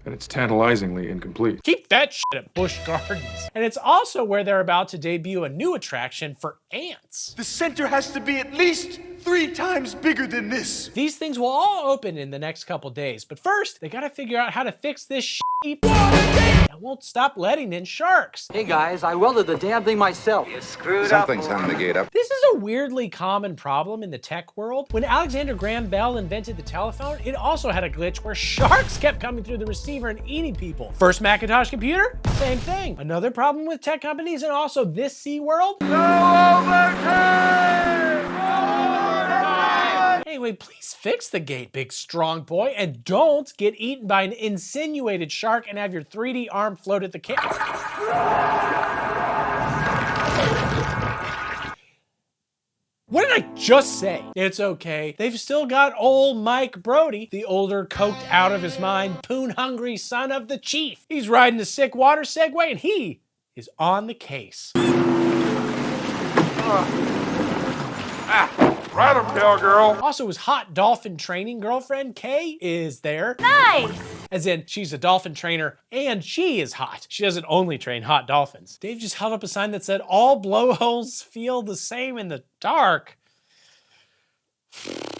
and it's tantalizingly incomplete. Keep that shit at Busch Gardens. And it's also where they're about to debut a new attraction for ants. The center has to be at least 3 times bigger than this. These things will all open in the next couple days, but first, they gotta figure out how to fix this shitty that won't stop letting in sharks. Hey guys, I welded the damn thing myself. You screwed Something's up. on the gate up. This is a weirdly common problem in the tech world. When Alexander Graham Bell invented the telephone, it also had a glitch where sharks kept coming through the receiver and eating people. First Macintosh computer, same thing. Another problem with tech companies and also this SeaWorld. No overtime! Anyway, please fix the gate, big strong boy, and don't get eaten by an insinuated shark and have your 3D arm float at the camera. What did I just say? It's okay. They've still got old Mike Brody, the older, coked out of his mind, poon-hungry son of the chief. He's riding a sick water Segway, and he is on the case. Right up, cowgirl. Also, his hot dolphin training girlfriend, Kay, is there. Nice! As in, she's a dolphin trainer and she is hot. She doesn't only train hot dolphins. Dave just held up a sign that said, all blowholes feel the same in the dark.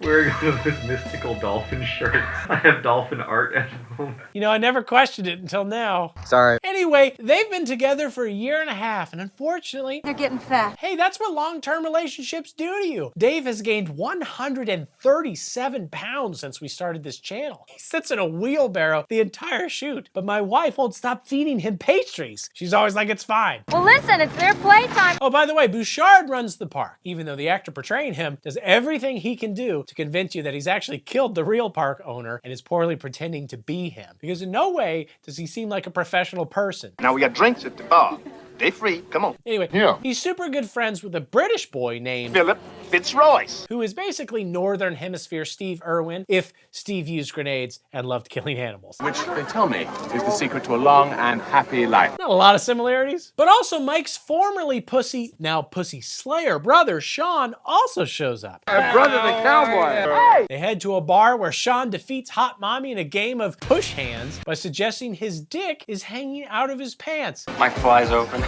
Wearing one of those mystical dolphin shirts. I have dolphin art at home. You know, I never questioned it until now. Sorry. Anyway, they've been together for 1.5 years, and unfortunately, They're getting fat. hey, that's what long-term relationships do to you. Dave has gained 137 pounds since we started this channel. He sits in a wheelbarrow the entire shoot, but my wife won't stop feeding him pastries. She's always like, it's fine. Well, listen, it's their playtime. Oh, by the way, Bouchard runs the park, even though the actor portraying him does everything he can do to convince you that he's actually killed the real park owner and is poorly pretending to be him. Because in no way does he seem like a professional person. Now we got drinks at the bar. They free. Come on. Anyway, Yeah. he's super good friends with a British boy named Philip Fitzroyce, who is basically Northern Hemisphere Steve Irwin if Steve used grenades and loved killing animals. Which, they tell me, is the secret to a long and happy life. Not a lot of similarities. But also Mike's formerly pussy, now pussy slayer brother, Sean, also shows up. my brother the cowboy. Hey! They head to a bar where Sean defeats Hot Mommy in a game of push hands by suggesting his dick is hanging out of his pants. My fly's open.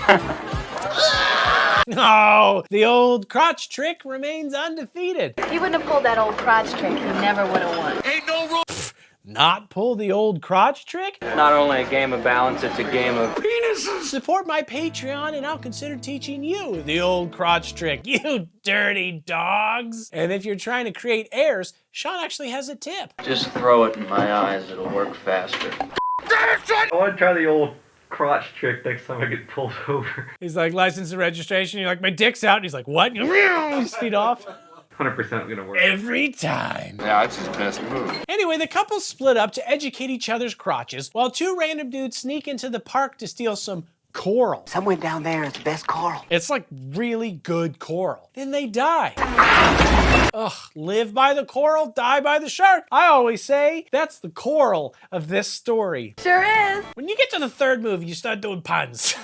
No, the old crotch trick remains undefeated. He wouldn't have pulled that old crotch trick. He never would have won. Ain't no rule. Not pull the old crotch trick? Not only a game of balance, it's a game of Penises. Support my Patreon and I'll consider teaching you the old crotch trick, you dirty dogs. And if you're trying to create heirs, Sean actually has a tip. Just throw it in my eyes, it'll work faster. I want to try the old crotch trick next time I get pulled over. He's like, license and registration. You're like, my dick's out. And he's like, what? You speed off. 100% gonna work. Every time. Yeah, it's his best move. Anyway, the couple split up to educate each other's crotches while 2 random dudes sneak into the park to steal some coral. Somewhere down there is the best coral. It's like really good coral. Then they die. Ugh, live by the coral, die by the shark. I always say that's the coral of this story. Sure is. When you get to the 3rd movie, you start doing puns.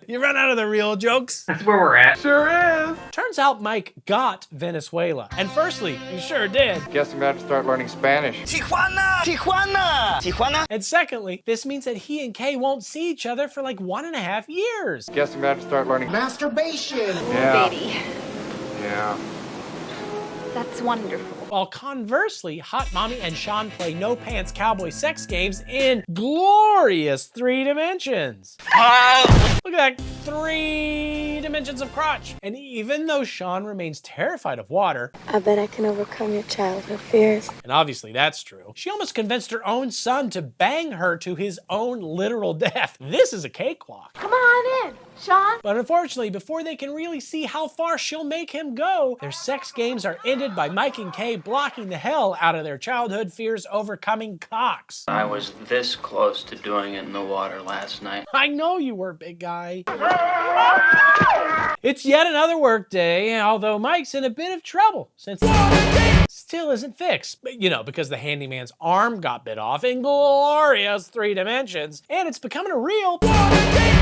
You run out of the real jokes. That's where we're at. Sure is. Turns out Mike got Venezuela. And firstly, he sure did. Guess I'm about to start learning Spanish. Tijuana! Tijuana! Tijuana! And secondly, this means that he and Kay won't see each other for like 1.5 years. Guess I'm about to start learning Masturbation. Yeah. Baby. Yeah. That's wonderful. While conversely, Hot Mommy and Sean play no-pants cowboy sex games in glorious 3 dimensions. Look at that, 3 dimensions of crotch. And even though Sean remains terrified of water, I bet I can overcome your childhood fears. and obviously that's true, she almost convinced her own son to bang her to his own literal death. This is a cakewalk. Come on in, Sean. But unfortunately, before they can really see how far she'll make him go, their sex games are ended by Mike and Kay blocking the hell out of their childhood fears overcoming cocks. I was this close to doing it in the water last night. I know you were, big guy. It's yet another work day, although Mike's in a bit of trouble since still isn't fixed. But, you know, because the handyman's arm got bit off in glorious 3 dimensions, and it's becoming a real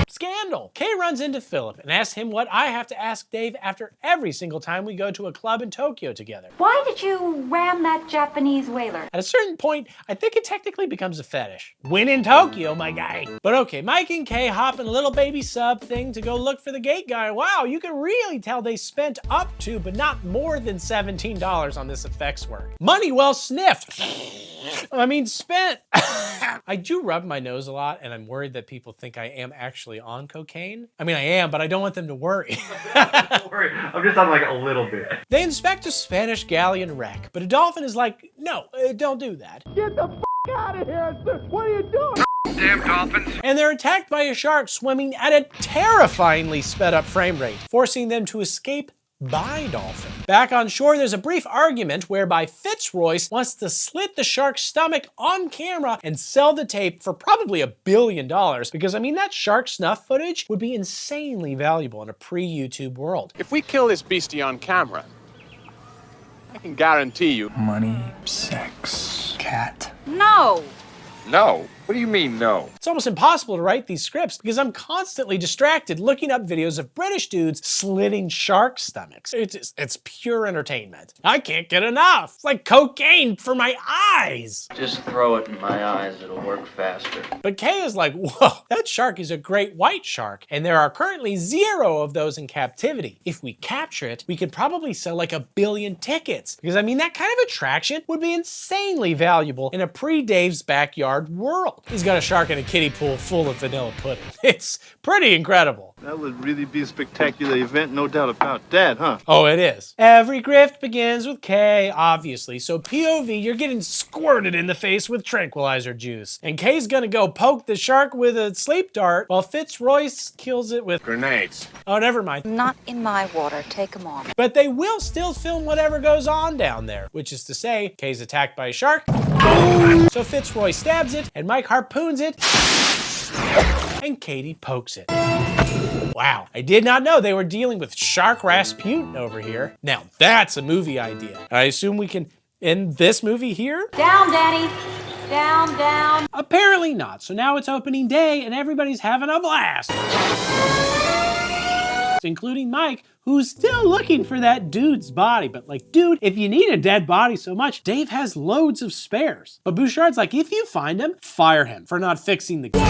scandal. Kay runs into Philip and asks him what I have to ask Dave after every single time we go to a club in Tokyo together. Why did you ram that Japanese whaler? At a certain point, I think it technically becomes a fetish. When in Tokyo, my guy. But okay, Mike and Kay hop in a little baby sub thing to go look for the gate guy. Wow, you can really tell they spent up to, but not more than $17 on this effects work. Money well sniffed. I mean, spent. I do rub my nose a lot, and I'm worried that people think I am actually on cocaine. I mean, I am, but I don't want them to worry. Don't worry, I'm just on like a little bit. They inspect a Spanish galleon wreck, but a dolphin is like, no, don't do that. Get the f out of here! What are you doing? Damn dolphins. And they're attacked by a shark swimming at a terrifyingly sped up frame rate, forcing them to escape by dolphin. Back on shore, there's a brief argument whereby Fitzroy wants to slit the shark's stomach on camera and sell the tape for probably $1 billion, because I mean, that shark snuff footage would be insanely valuable in a pre-YouTube world. If we kill this beastie on camera, I can guarantee you money, sex, cat. No. No. What do you mean, no? It's almost impossible to write these scripts because I'm constantly distracted looking up videos of British dudes slitting shark stomachs. It's pure entertainment. I can't get enough. It's like cocaine for my eyes. Just throw it in my eyes, it'll work faster. But Kay is like, whoa, that shark is a great white shark, and there are currently 0 of those in captivity. If we capture it, we could probably sell like 1 billion tickets. Because I mean, that kind of attraction would be insanely valuable in a pre-Dave's backyard world. He's got a shark in a kiddie pool full of vanilla pudding. It's pretty incredible. That would really be a spectacular event, no doubt about that, huh? Oh, it is. Every grift begins with Kay, obviously. So POV, you're getting squirted in the face with tranquilizer juice. And Kay's gonna go poke the shark with a sleep dart while Fitzroy kills it with grenades. Oh, never mind. Not in my water. Take them off. But they will still film whatever goes on down there, which is to say, Kay's attacked by a shark. So Fitzroy stabs it, and Mike harpoons it, and Katie pokes it. Wow, I did not know they were dealing with Shark Rasputin over here. Now, that's a movie idea. I assume we can end this movie here? Down, Danny. Down, down. Apparently not. So now it's opening day, and everybody's having a blast. Including Mike, who's still looking for that dude's body. But like, dude, if you need a dead body so much, Dave has loads of spares. But Bouchard's like, if you find him, fire him for not fixing the game.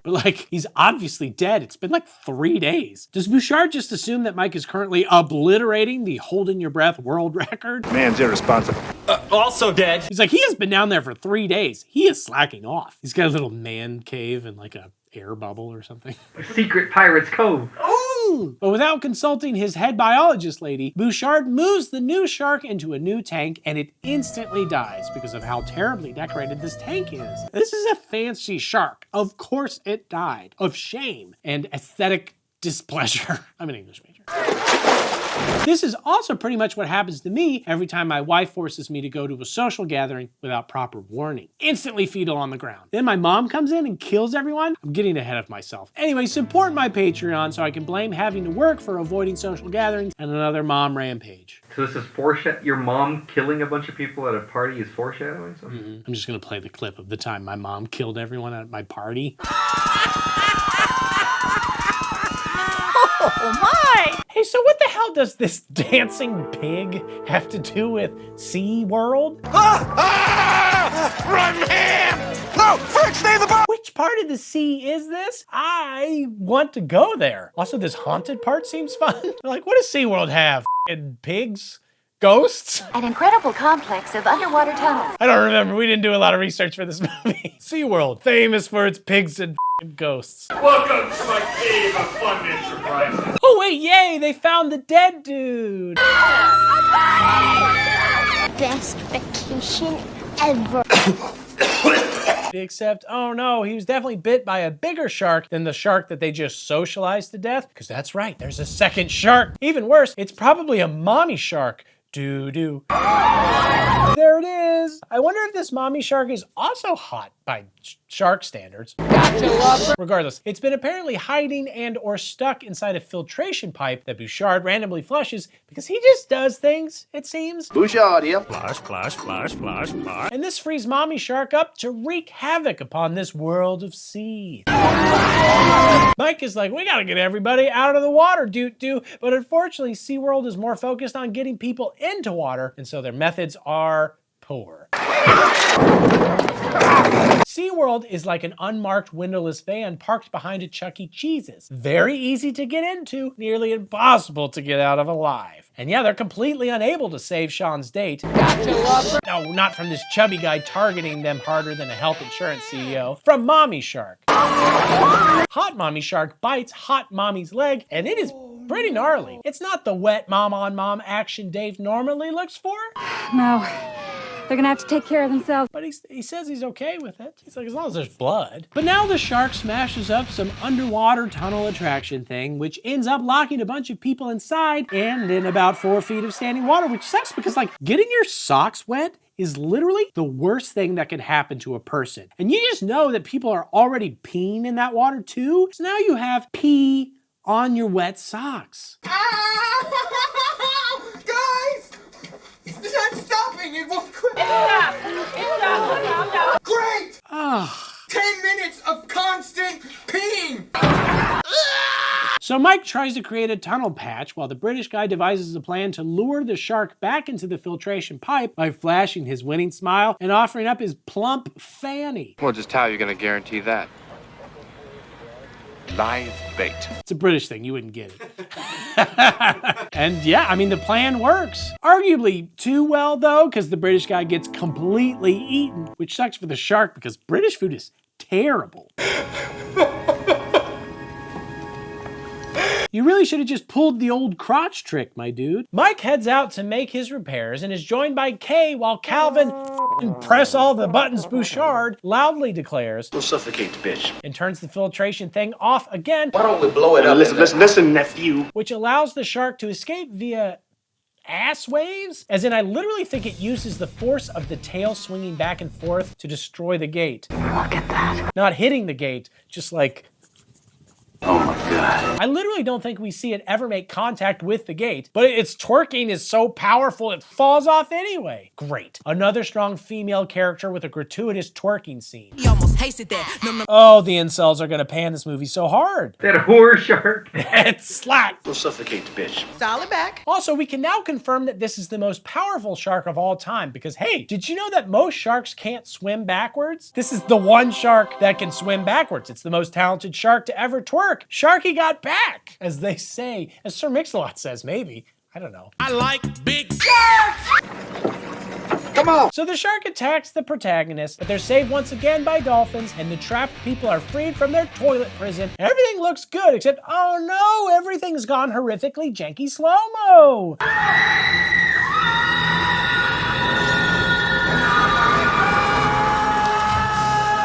But like, he's obviously dead. It's been like 3 days. Does Bouchard just assume that Mike is currently obliterating the hold in your breath world record? Man's irresponsible. Also dead. He's like, he has been down there for 3 days. He is slacking off. He's got a little man cave and like a air bubble or something. A secret pirate's cove. Ooh! But without consulting his head biologist lady, Bouchard moves the new shark into a new tank and it instantly dies because of how terribly decorated this tank is. This is a fancy shark. Of course it died. Of shame and aesthetic displeasure. I'm an English major. This is also pretty much what happens to me every time my wife forces me to go to a social gathering without proper warning. Instantly fetal on the ground. Then my mom comes in and kills everyone. I'm getting ahead of myself. Anyway, support my Patreon so I can blame having to work for avoiding social gatherings and another mom rampage. So this is your mom killing a bunch of people at a party is foreshadowing something? Mm-hmm. I'm just gonna play the clip of the time my mom killed everyone at my party. Oh my! Hey, so what the hell does this dancing pig have to do with SeaWorld? Run him! No, Frick, stay the bar! Which part of the sea is this? I want to go there. Also, this haunted part seems fun. Like, what does SeaWorld have? Pigs Ghosts? An incredible complex of underwater tunnels. I don't remember. We didn't do a lot of research for this movie. SeaWorld, famous for its pigs and ghosts. Welcome to my cave of fun and surprises. Oh wait, yay! They found the dead dude. Best vacation ever. Except, oh no, he was definitely bit by a bigger shark than the shark that they just socialized to death. Because that's right, there's a second shark. Even worse, it's probably a mommy shark. Doo-doo. There it is. I wonder if this mommy shark is also hot by shark standards. Regardless, it's been apparently hiding and or stuck inside a filtration pipe that Bouchard randomly flushes because he just does things, it seems. Bouchard, yeah. Flash, flash, flash, flash, flash. And this frees mommy shark up to wreak havoc upon this world of sea. Mike is like, we gotta get everybody out of the water, doot-doo. But unfortunately, SeaWorld is more focused on getting people into water, and so their methods are poor. SeaWorld is like an unmarked windowless van parked behind a Chuck E. Cheese's. Very easy to get into, nearly impossible to get out of alive. And yeah, they're completely unable to save Sean's date. No, not from this chubby guy targeting them harder than a health insurance CEO. From Mommy Shark. Hot Mommy Shark bites Hot Mommy's leg, and it is pretty gnarly. It's not the wet mom-on-mom action Dave normally looks for. No. They're gonna have to take care of themselves. But he says he's okay with it. He's like, as long as there's blood. But now the shark smashes up some underwater tunnel attraction thing, which ends up locking a bunch of people inside and in about 4 feet of standing water, which sucks because like getting your socks wet is literally the worst thing that could happen to a person. And you just know that people are already peeing in that water too. So now you have pee on your wet socks. Guys! It's not stopping! It won't quit! It's not. Great! Ah. 10 minutes of constant peeing! So Mike tries to create a tunnel patch while the British guy devises a plan to lure the shark back into the filtration pipe by flashing his winning smile and offering up his plump fanny. Well, just how are you going to guarantee that? Live bait. It's a British thing, you wouldn't get it. And yeah, I mean, the plan works. Arguably too well though, because the British guy gets completely eaten, which sucks for the shark because British food is terrible. You really should have just pulled the old crotch trick, my dude. Mike heads out to make his repairs and is joined by Kay while Calvin press all the buttons Bouchard loudly declares. We'll suffocate the bitch. And turns the filtration thing off again. Why don't we blow it up? Listen, nephew. Which allows the shark to escape via ass waves? As in, I literally think it uses the force of the tail swinging back and forth to destroy the gate. Look at that. Not hitting the gate, just like... Oh my God. I literally don't think we see it ever make contact with the gate, but its twerking is so powerful it falls off anyway. Great. Another strong female character with a gratuitous twerking scene. You almost tasted that. No. Oh, the incels are gonna pan this movie so hard. That horror shark. It's slack. We'll suffocate the bitch. Dial it back. Also, we can now confirm that this is the most powerful shark of all time because, hey, did you know that most sharks can't swim backwards? This is the one shark that can swim backwards. It's the most talented shark to ever twerk. Sharky got back, as they say. As Sir Mix-a-Lot says, maybe. I don't know. I like big sharks! Come on! So the shark attacks the protagonist, but they're saved once again by dolphins, and the trapped people are freed from their toilet prison. Everything looks good, except, oh no, everything's gone horrifically janky slow-mo!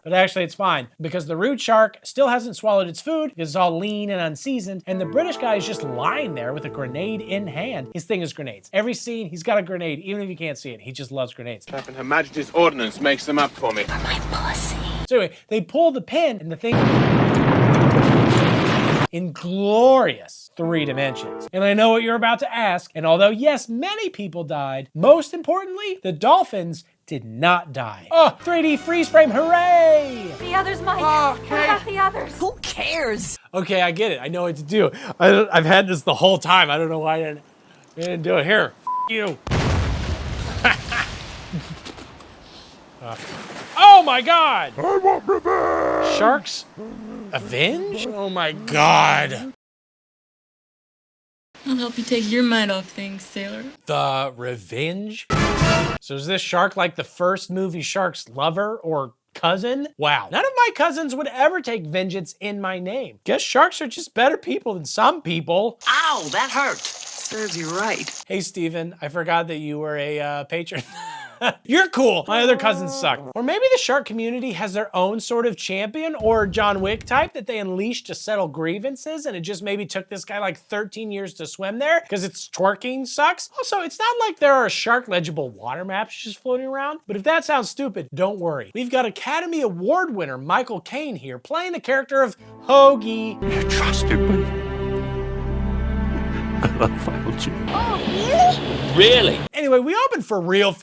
But actually it's fine, because the root shark still hasn't swallowed its food, because it's all lean and unseasoned, and the British guy is just lying there with a grenade in hand. His thing is grenades. Every scene, he's got a grenade, even if you can't see it. He just loves grenades. Captain Her Majesty's ordnance makes them up for me. My pussy. So anyway, they pull the pin, and the thing... in glorious 3 dimensions. And I know what you're about to ask, and although yes, many people died, most importantly, the dolphins did not die. Oh, 3D freeze frame, hooray! The others, Mike. Oh, What about the others? Who cares? Okay, I get it. I know what to do. I've had this the whole time. I don't know why I didn't do it. Here, you. Oh my God! I want revenge! Sharks? Avenge? Oh my God. I'll help you take your mind off things, sailor. The Revenge? So is this shark like the first movie Shark's lover or cousin? Wow. None of my cousins would ever take vengeance in my name. Guess sharks are just better people than some people. Ow, that hurt. Serves you right. Hey, Steven, I forgot that you were a patron. You're cool. My other cousins suck. Or maybe the shark community has their own sort of champion or John Wick type that they unleashed to settle grievances, and it just maybe took this guy like 13 years to swim there because its twerking sucks. Also, it's not like there are shark legible water maps just floating around, but if that sounds stupid, don't worry. We've got Academy Award winner Michael Caine here playing the character of Hoagie. You trusted me. I failed you. Oh, really? Really? Anyway, we opened for real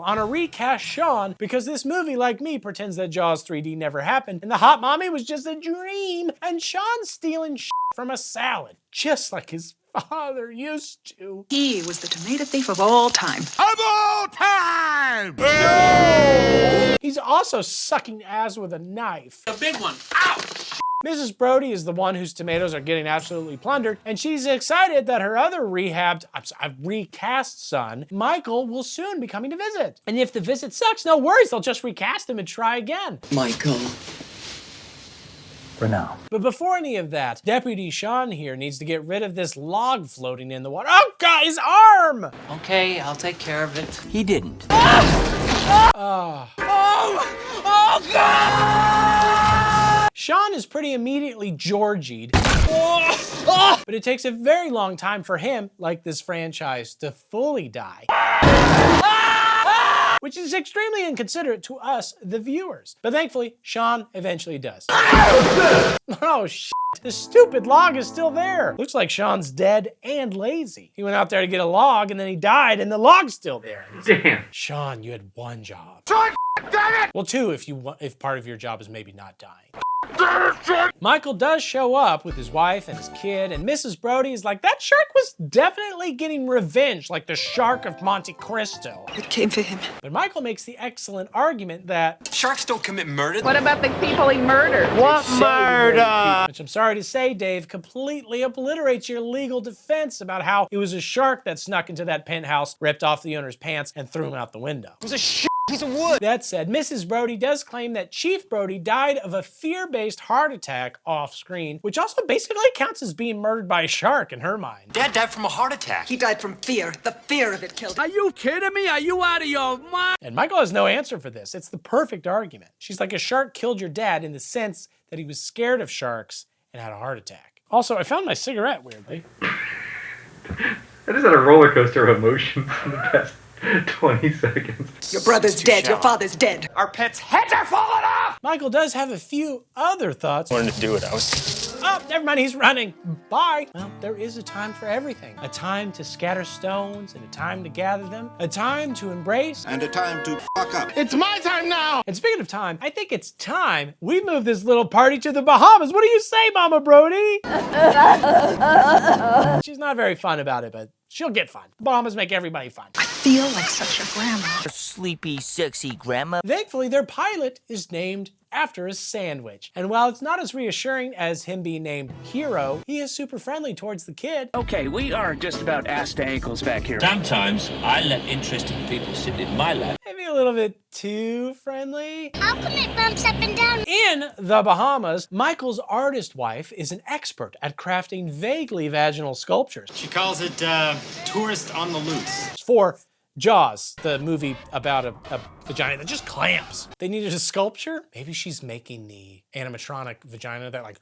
on a recast Sean because this movie, like me, pretends that Jaws 3D never happened and the hot mommy was just a dream, and Sean's stealing shit from a salad, just like his father used to. He was the tomato thief of all time. Of all time! He's also sucking ass with a knife. A big one. Ow! Mrs. Brody is the one whose tomatoes are getting absolutely plundered, and she's excited that her other recast son, Michael, will soon be coming to visit. And if the visit sucks, no worries, they'll just recast him and try again. Michael. For now. But before any of that, Deputy Sean here needs to get rid of this log floating in the water. Oh, God, his arm! Okay, I'll take care of it. He didn't. Oh, God! Sean is pretty immediately Georgied. But it takes a very long time for him, like this franchise, to fully die. Which is extremely inconsiderate to us, the viewers. But thankfully, Sean eventually does. Oh, shit. The stupid log is still there. Looks like Sean's dead and lazy. He went out there to get a log and then he died and the log's still there. Damn. Sean, you had one job. Damn it! Well, two, if part of your job is maybe not dying. Michael does show up with his wife and his kid, and Mrs. Brody is like, that shark was definitely getting revenge, like the shark of Monte Cristo. It came for him. But Michael makes the excellent argument that Sharks don't commit murder. What about the people he murdered? What murder? which I'm sorry to say, Dave, completely obliterates your legal defense about how it was a shark that snuck into that penthouse, ripped off the owner's pants, and threw him out the window. It was a piece of wood. That said, Mrs. Brody does claim that Chief Brody died of a fear-based heart attack off screen, which also basically counts as being murdered by a shark in her mind. Dad died from a heart attack. He died from fear. The fear of it killed him. Are you kidding me? Are you out of your mind? And Michael has no answer for this. It's the perfect argument. She's like, a shark killed your dad in the sense that he was scared of sharks and had a heart attack. Also, I found my cigarette, weirdly. I just had a roller coaster of emotions in the past 20 seconds. Your brother's dead. Your father's dead. Our pets' heads are falling off! Michael does have a few other thoughts. I wanted to do it. I was... Oh, never mind, he's running. Bye. Well, there is a time for everything. A time to scatter stones and a time to gather them. A time to embrace. And a time to fuck up. It's my time now! And speaking of time, I think it's time we move this little party to the Bahamas. What do you say, Mama Brody? She's not very fun about it, but she'll get fun. Bahamas make everybody fun. I feel like such a grandma. A sleepy, sexy grandma. Thankfully, their pilot is named after a sandwich. And while it's not as reassuring as him being named Hero, he is super friendly towards the kid. Okay, we are just about ass to ankles back here. Sometimes I let interesting people sit in my lap. Maybe a little bit too friendly. How come it bumps up and down? In the Bahamas, Michael's artist wife is an expert at crafting vaguely vaginal sculptures. She calls it tourist on the loose. For Jaws, the movie about a vagina that just clamps. They needed a sculpture. Maybe she's making the animatronic vagina that like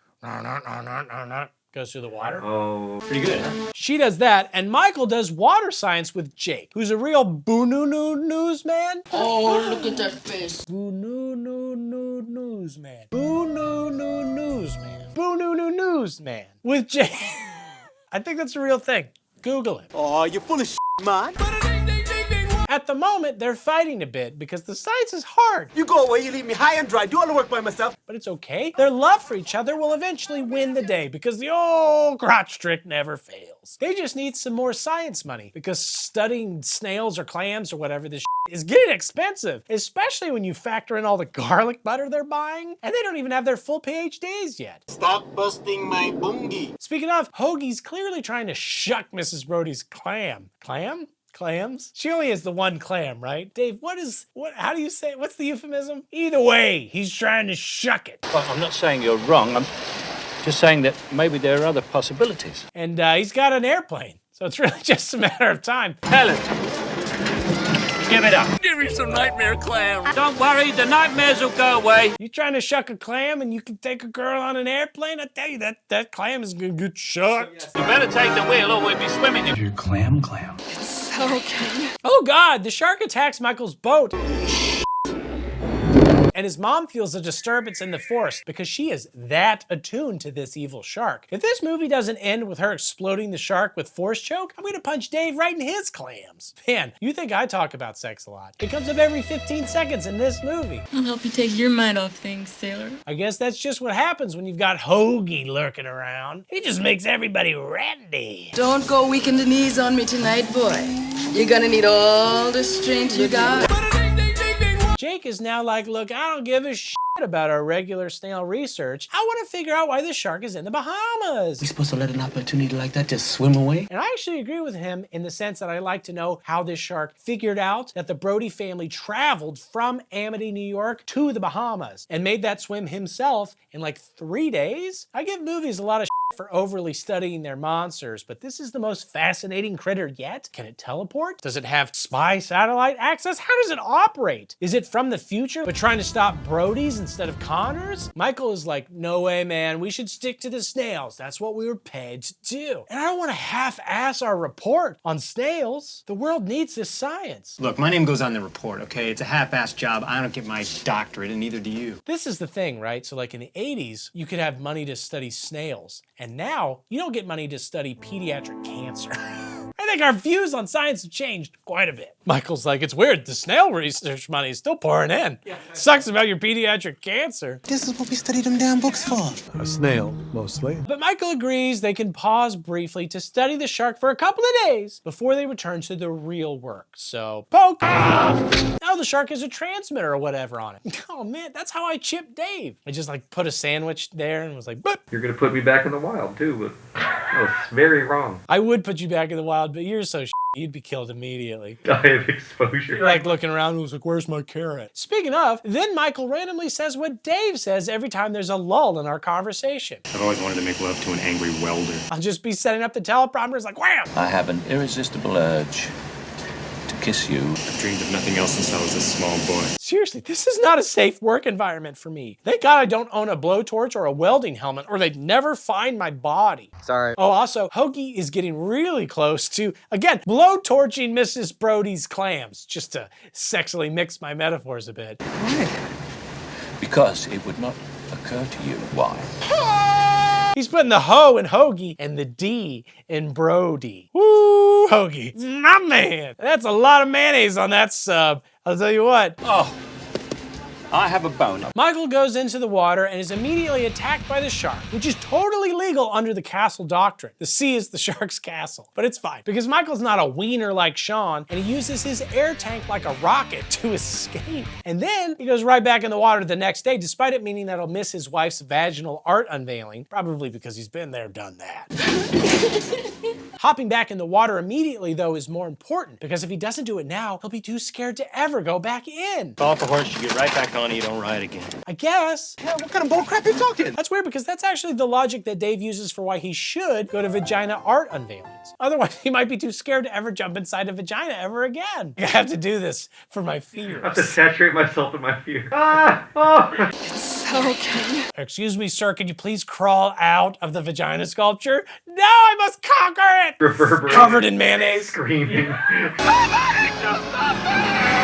goes through the water. Oh, pretty good, huh? She does that, and Michael does water science with Jake, who's a real boo-noo-noo-newsman. Oh, look at that face. Boo-noo-noo-noo-newsman. Boo-noo-noo-newsman. Boo-noo-noo-newsman. With Jake. I think that's a real thing. Google it. Oh, you're full of shit, man. As at the moment, they're fighting a bit because the science is hard. You go away, you leave me high and dry. Do all the work by myself. But it's okay. Their love for each other will eventually win the day because the old crotch trick never fails. They just need some more science money because studying snails or clams or whatever this is getting expensive, especially when you factor in all the garlic butter they're buying, and they don't even have their full PhDs yet. Stop busting my bungie. Speaking of, Hoagie's clearly trying to shuck Mrs. Brody's clam. Clam? Clams? She only has the one clam, right? Dave, how do you say it? What's the euphemism? Either way, he's trying to shuck it. Well, I'm not saying you're wrong. I'm just saying that maybe there are other possibilities. And he's got an airplane, so it's really just a matter of time. Helen, give it up. Give me some nightmare clam. Don't worry, the nightmares will go away. You trying to shuck a clam and you can take a girl on an airplane? I tell you, that clam is gonna get shucked. You better take the wheel or we'll be swimming in Your clam. Okay. Oh God, the shark attacks Michael's boat. And his mom feels a disturbance in the force because she is that attuned to this evil shark. If this movie doesn't end with her exploding the shark with force choke, I'm gonna punch Dave right in his clams. Man, you think I talk about sex a lot. It comes up every 15 seconds in this movie. I'll help you take your mind off things, sailor. I guess that's just what happens when you've got Hoagie lurking around. He just makes everybody ready. Don't go weak in the knees on me tonight, boy. You're gonna need all the strength you got. Jake is now like, look, I don't give a shit about our regular snail research. I want to figure out why the shark is in the Bahamas. We supposed to let an opportunity like that just swim away? And I actually agree with him in the sense that I like to know how this shark figured out that the Brody family traveled from Amity, New York to the Bahamas and made that swim himself in like 3 days. I give movies a lot of shit for overly studying their monsters, but this is the most fascinating critter yet. Can it teleport? Does it have spy satellite access? How does it operate? Is it from the future but trying to stop Brodies instead of Connors? Michael is like, no way, man. We should stick to the snails. That's what we were paid to do. And I don't want to half-ass our report on snails. The world needs this science. Look, my name goes on the report, okay? It's a half-ass job. I don't get my doctorate, and neither do you. This is the thing, right? So like in the 80s, you could have money to study snails. And now you don't get money to study pediatric cancer. I think our views on science have changed quite a bit. Michael's like, it's weird, the snail research money is still pouring in. Sucks about your pediatric cancer. This is what we study them damn books for. A snail, mostly. But Michael agrees they can pause briefly to study the shark for a couple of days before they return to the real work. So, poke! Now the shark has a transmitter or whatever on it. Oh man, that's how I chipped Dave. I just like put a sandwich there and was like, boop. You're gonna put me back in the wild too, but that was very wrong. I would put you back in the wild, but you're so you'd be killed immediately. Die of exposure. You're like looking around and was like, where's my carrot? Speaking of, then Michael randomly says what Dave says every time there's a lull in our conversation. I've always wanted to make love to an angry welder. I'll just be setting up the teleprompter, it's like, wham! I have an irresistible urge to kiss you. I've dreamed of nothing else since I was a small boy. Seriously, this is not a safe work environment for me. Thank God I don't own a blowtorch or a welding helmet, or they'd never find my body. Sorry. Oh, also, Hoagie is getting really close to, again, blowtorching Mrs. Brody's clams, just to sexually mix my metaphors a bit. Why? Because it would not occur to you why. He's putting the ho in Hoagie and the D in Brody. Woo, Hoagie, my man. That's a lot of mayonnaise on that sub. I'll tell you what. Oh, I have a bone. Michael goes into the water and is immediately attacked by the shark, which is totally legal under the castle doctrine. The sea is the shark's castle, but it's fine because Michael's not a wiener like Sean, and he uses his air tank like a rocket to escape. And then he goes right back in the water the next day, despite it meaning that he'll miss his wife's vaginal art unveiling, probably because he's been there, done that. Hopping back in the water immediately, though, is more important because if he doesn't do it now, he'll be too scared to ever go back in. Off a horse, you get right back on it, you don't ride again. I guess. Yeah, what kind of bullcrap are you talking? That's weird because that's actually the logic that Dave uses for why he should go to vagina art unveilings. Otherwise, he might be too scared to ever jump inside a vagina ever again. I have to do this for my fears. I have to saturate myself in my fear. Ah! Oh! It's okay. Excuse me, sir, could you please crawl out of the vagina sculpture? No, I must conquer it! Reverberating. Covered in mayonnaise. Screaming.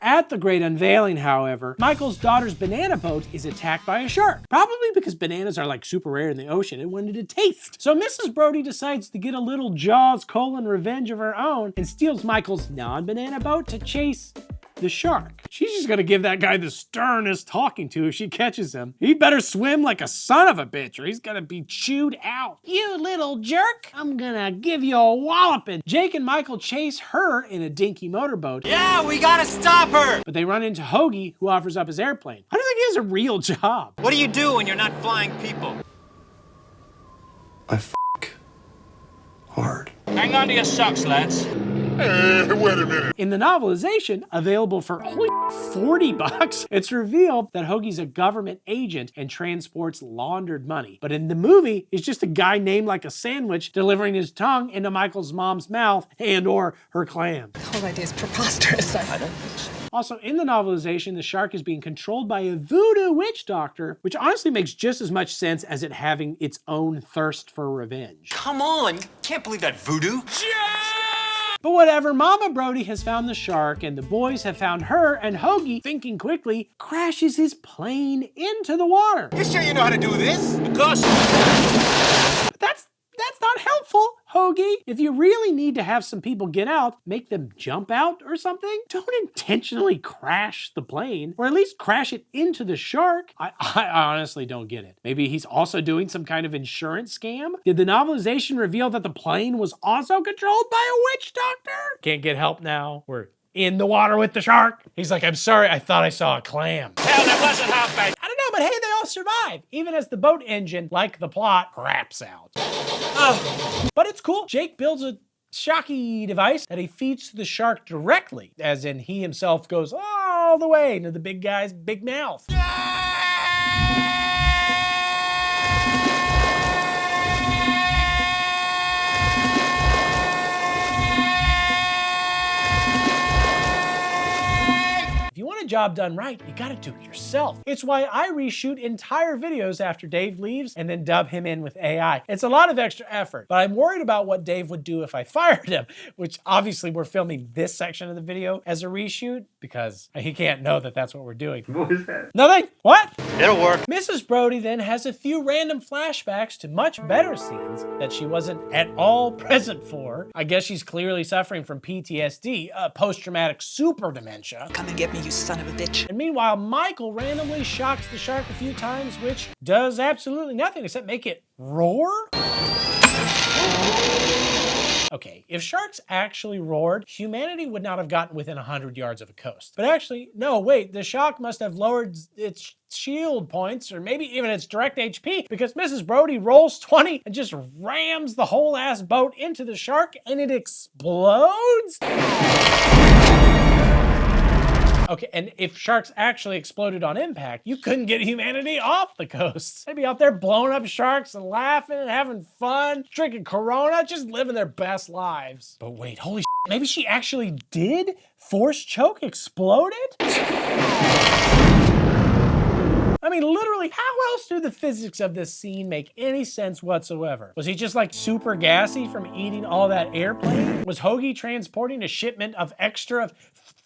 At the great unveiling, however, Michael's daughter's banana boat is attacked by a shark, probably because bananas are like super rare in the ocean and wanted to taste. So Mrs. Brody decides to get a little Jaws revenge of her own and steals Michael's non-banana boat to chase the shark. She's just gonna give that guy the sternest talking to if she catches him. He better swim like a son of a bitch or he's gonna be chewed out. You little jerk, I'm gonna give you a walloping. Jake and Michael chase her in a dinky motorboat. Yeah, we gotta stop her! But they run into Hoagie, who offers up his airplane. I don't think he has a real job. What do you do when you're not flying people? I f*** hard. Hang on to your socks, lads. Wait a minute. In the novelization, available for only $40, it's revealed that Hoagie's a government agent and transports laundered money. But in the movie, he's just a guy named like a sandwich delivering his tongue into Michael's mom's mouth and or her clam. The whole idea is preposterous. I don't think so. Also, in the novelization, the shark is being controlled by a voodoo witch doctor, which honestly makes just as much sense as it having its own thirst for revenge. Come on, can't believe that voodoo. But whatever, Mama Brody has found the shark and the boys have found her, and Hoagie, thinking quickly, crashes his plane into the water. You sure you know how to do this? Of course. But that's not helpful, Hoagie. If you really need to have some people get out, make them jump out or something. Don't intentionally crash the plane, or at least crash it into the shark. I honestly don't get it. Maybe he's also doing some kind of insurance scam? Did the novelization reveal that the plane was also controlled by a witch doctor? Can't get help now. We're in the water with the shark. He's like, I'm sorry, I thought I saw a clam. Hell, that wasn't half bad. I don't know, but hey, they all survive, even as the boat engine, like the plot, craps out. But it's cool. Jake builds a shocky device that he feeds to the shark directly, as in he himself goes all the way into the big guy's big mouth. If you want a job done right, you gotta do it yourself. It's why I reshoot entire videos after Dave leaves and then dub him in with AI. It's a lot of extra effort, but I'm worried about what Dave would do if I fired him, which obviously we're filming this section of the video as a reshoot because he can't know that that's what we're doing. What was that? Nothing. What? It'll work. Mrs. Brody then has a few random flashbacks to much better scenes that she wasn't at all present for. I guess she's clearly suffering from PTSD, post-traumatic super dementia. Come and get me, you son of a bitch. And meanwhile, Michael randomly shocks the shark a few times, which does absolutely nothing except make it roar. Okay, if sharks actually roared, humanity would not have gotten within 100 yards of a coast. But actually, no, wait, the shark must have lowered its shield points, or maybe even its direct HP, because Mrs. Brody rolls 20 and just rams the whole ass boat into the shark and it explodes? Okay, and if sharks actually exploded on impact, you couldn't get humanity off the coast. They'd be out there blowing up sharks and laughing and having fun, drinking Corona, just living their best lives. But wait, holy shit, maybe she actually did force choke explode it? I mean, literally, how else do the physics of this scene make any sense whatsoever? Was he just like super gassy from eating all that airplane? Was Hoagie transporting a shipment of extra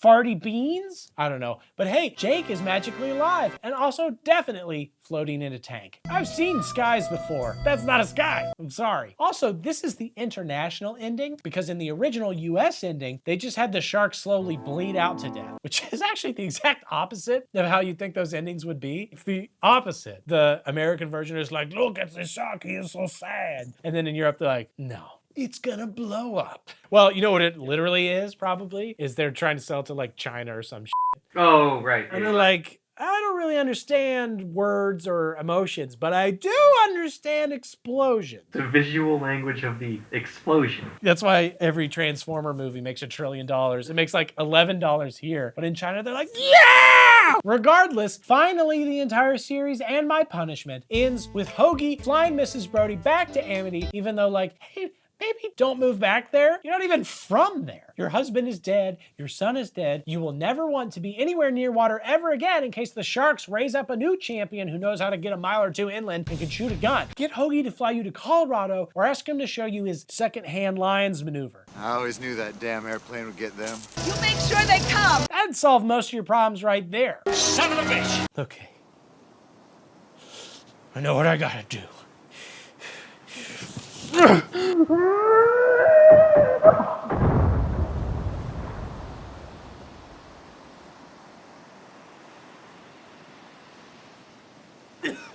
farty beans? I don't know. But hey, Jake is magically alive and also definitely floating in a tank. I've seen skies before. That's not a sky. I'm sorry. Also, this is the international ending because in the original US ending, they just had the shark slowly bleed out to death, which is actually the exact opposite of how you think those endings would be. It's the opposite. The American version is like, look at the shark, he is so sad. And then in Europe, they're like, no, it's gonna blow up. Well, you know what it literally is, probably? Is they're trying to sell it to like China or some shit. Oh, right. And they're like, I don't really understand words or emotions, but I do understand explosion. The visual language of the explosion. That's why every Transformer movie makes $1 trillion. It makes like $11 here, but in China they're like, yeah! Regardless, finally the entire series and my punishment ends with Hoagie flying Mrs. Brody back to Amity, even though like, hey, baby, don't move back there. You're not even from there. Your husband is dead. Your son is dead. You will never want to be anywhere near water ever again in case the sharks raise up a new champion who knows how to get a mile or two inland and can shoot a gun. Get Hoagie to fly you to Colorado or ask him to show you his second-hand lion's maneuver. I always knew that damn airplane would get them. You make sure they come. That That'd solve most of your problems right there. Son of a bitch! Okay. I know what I gotta do.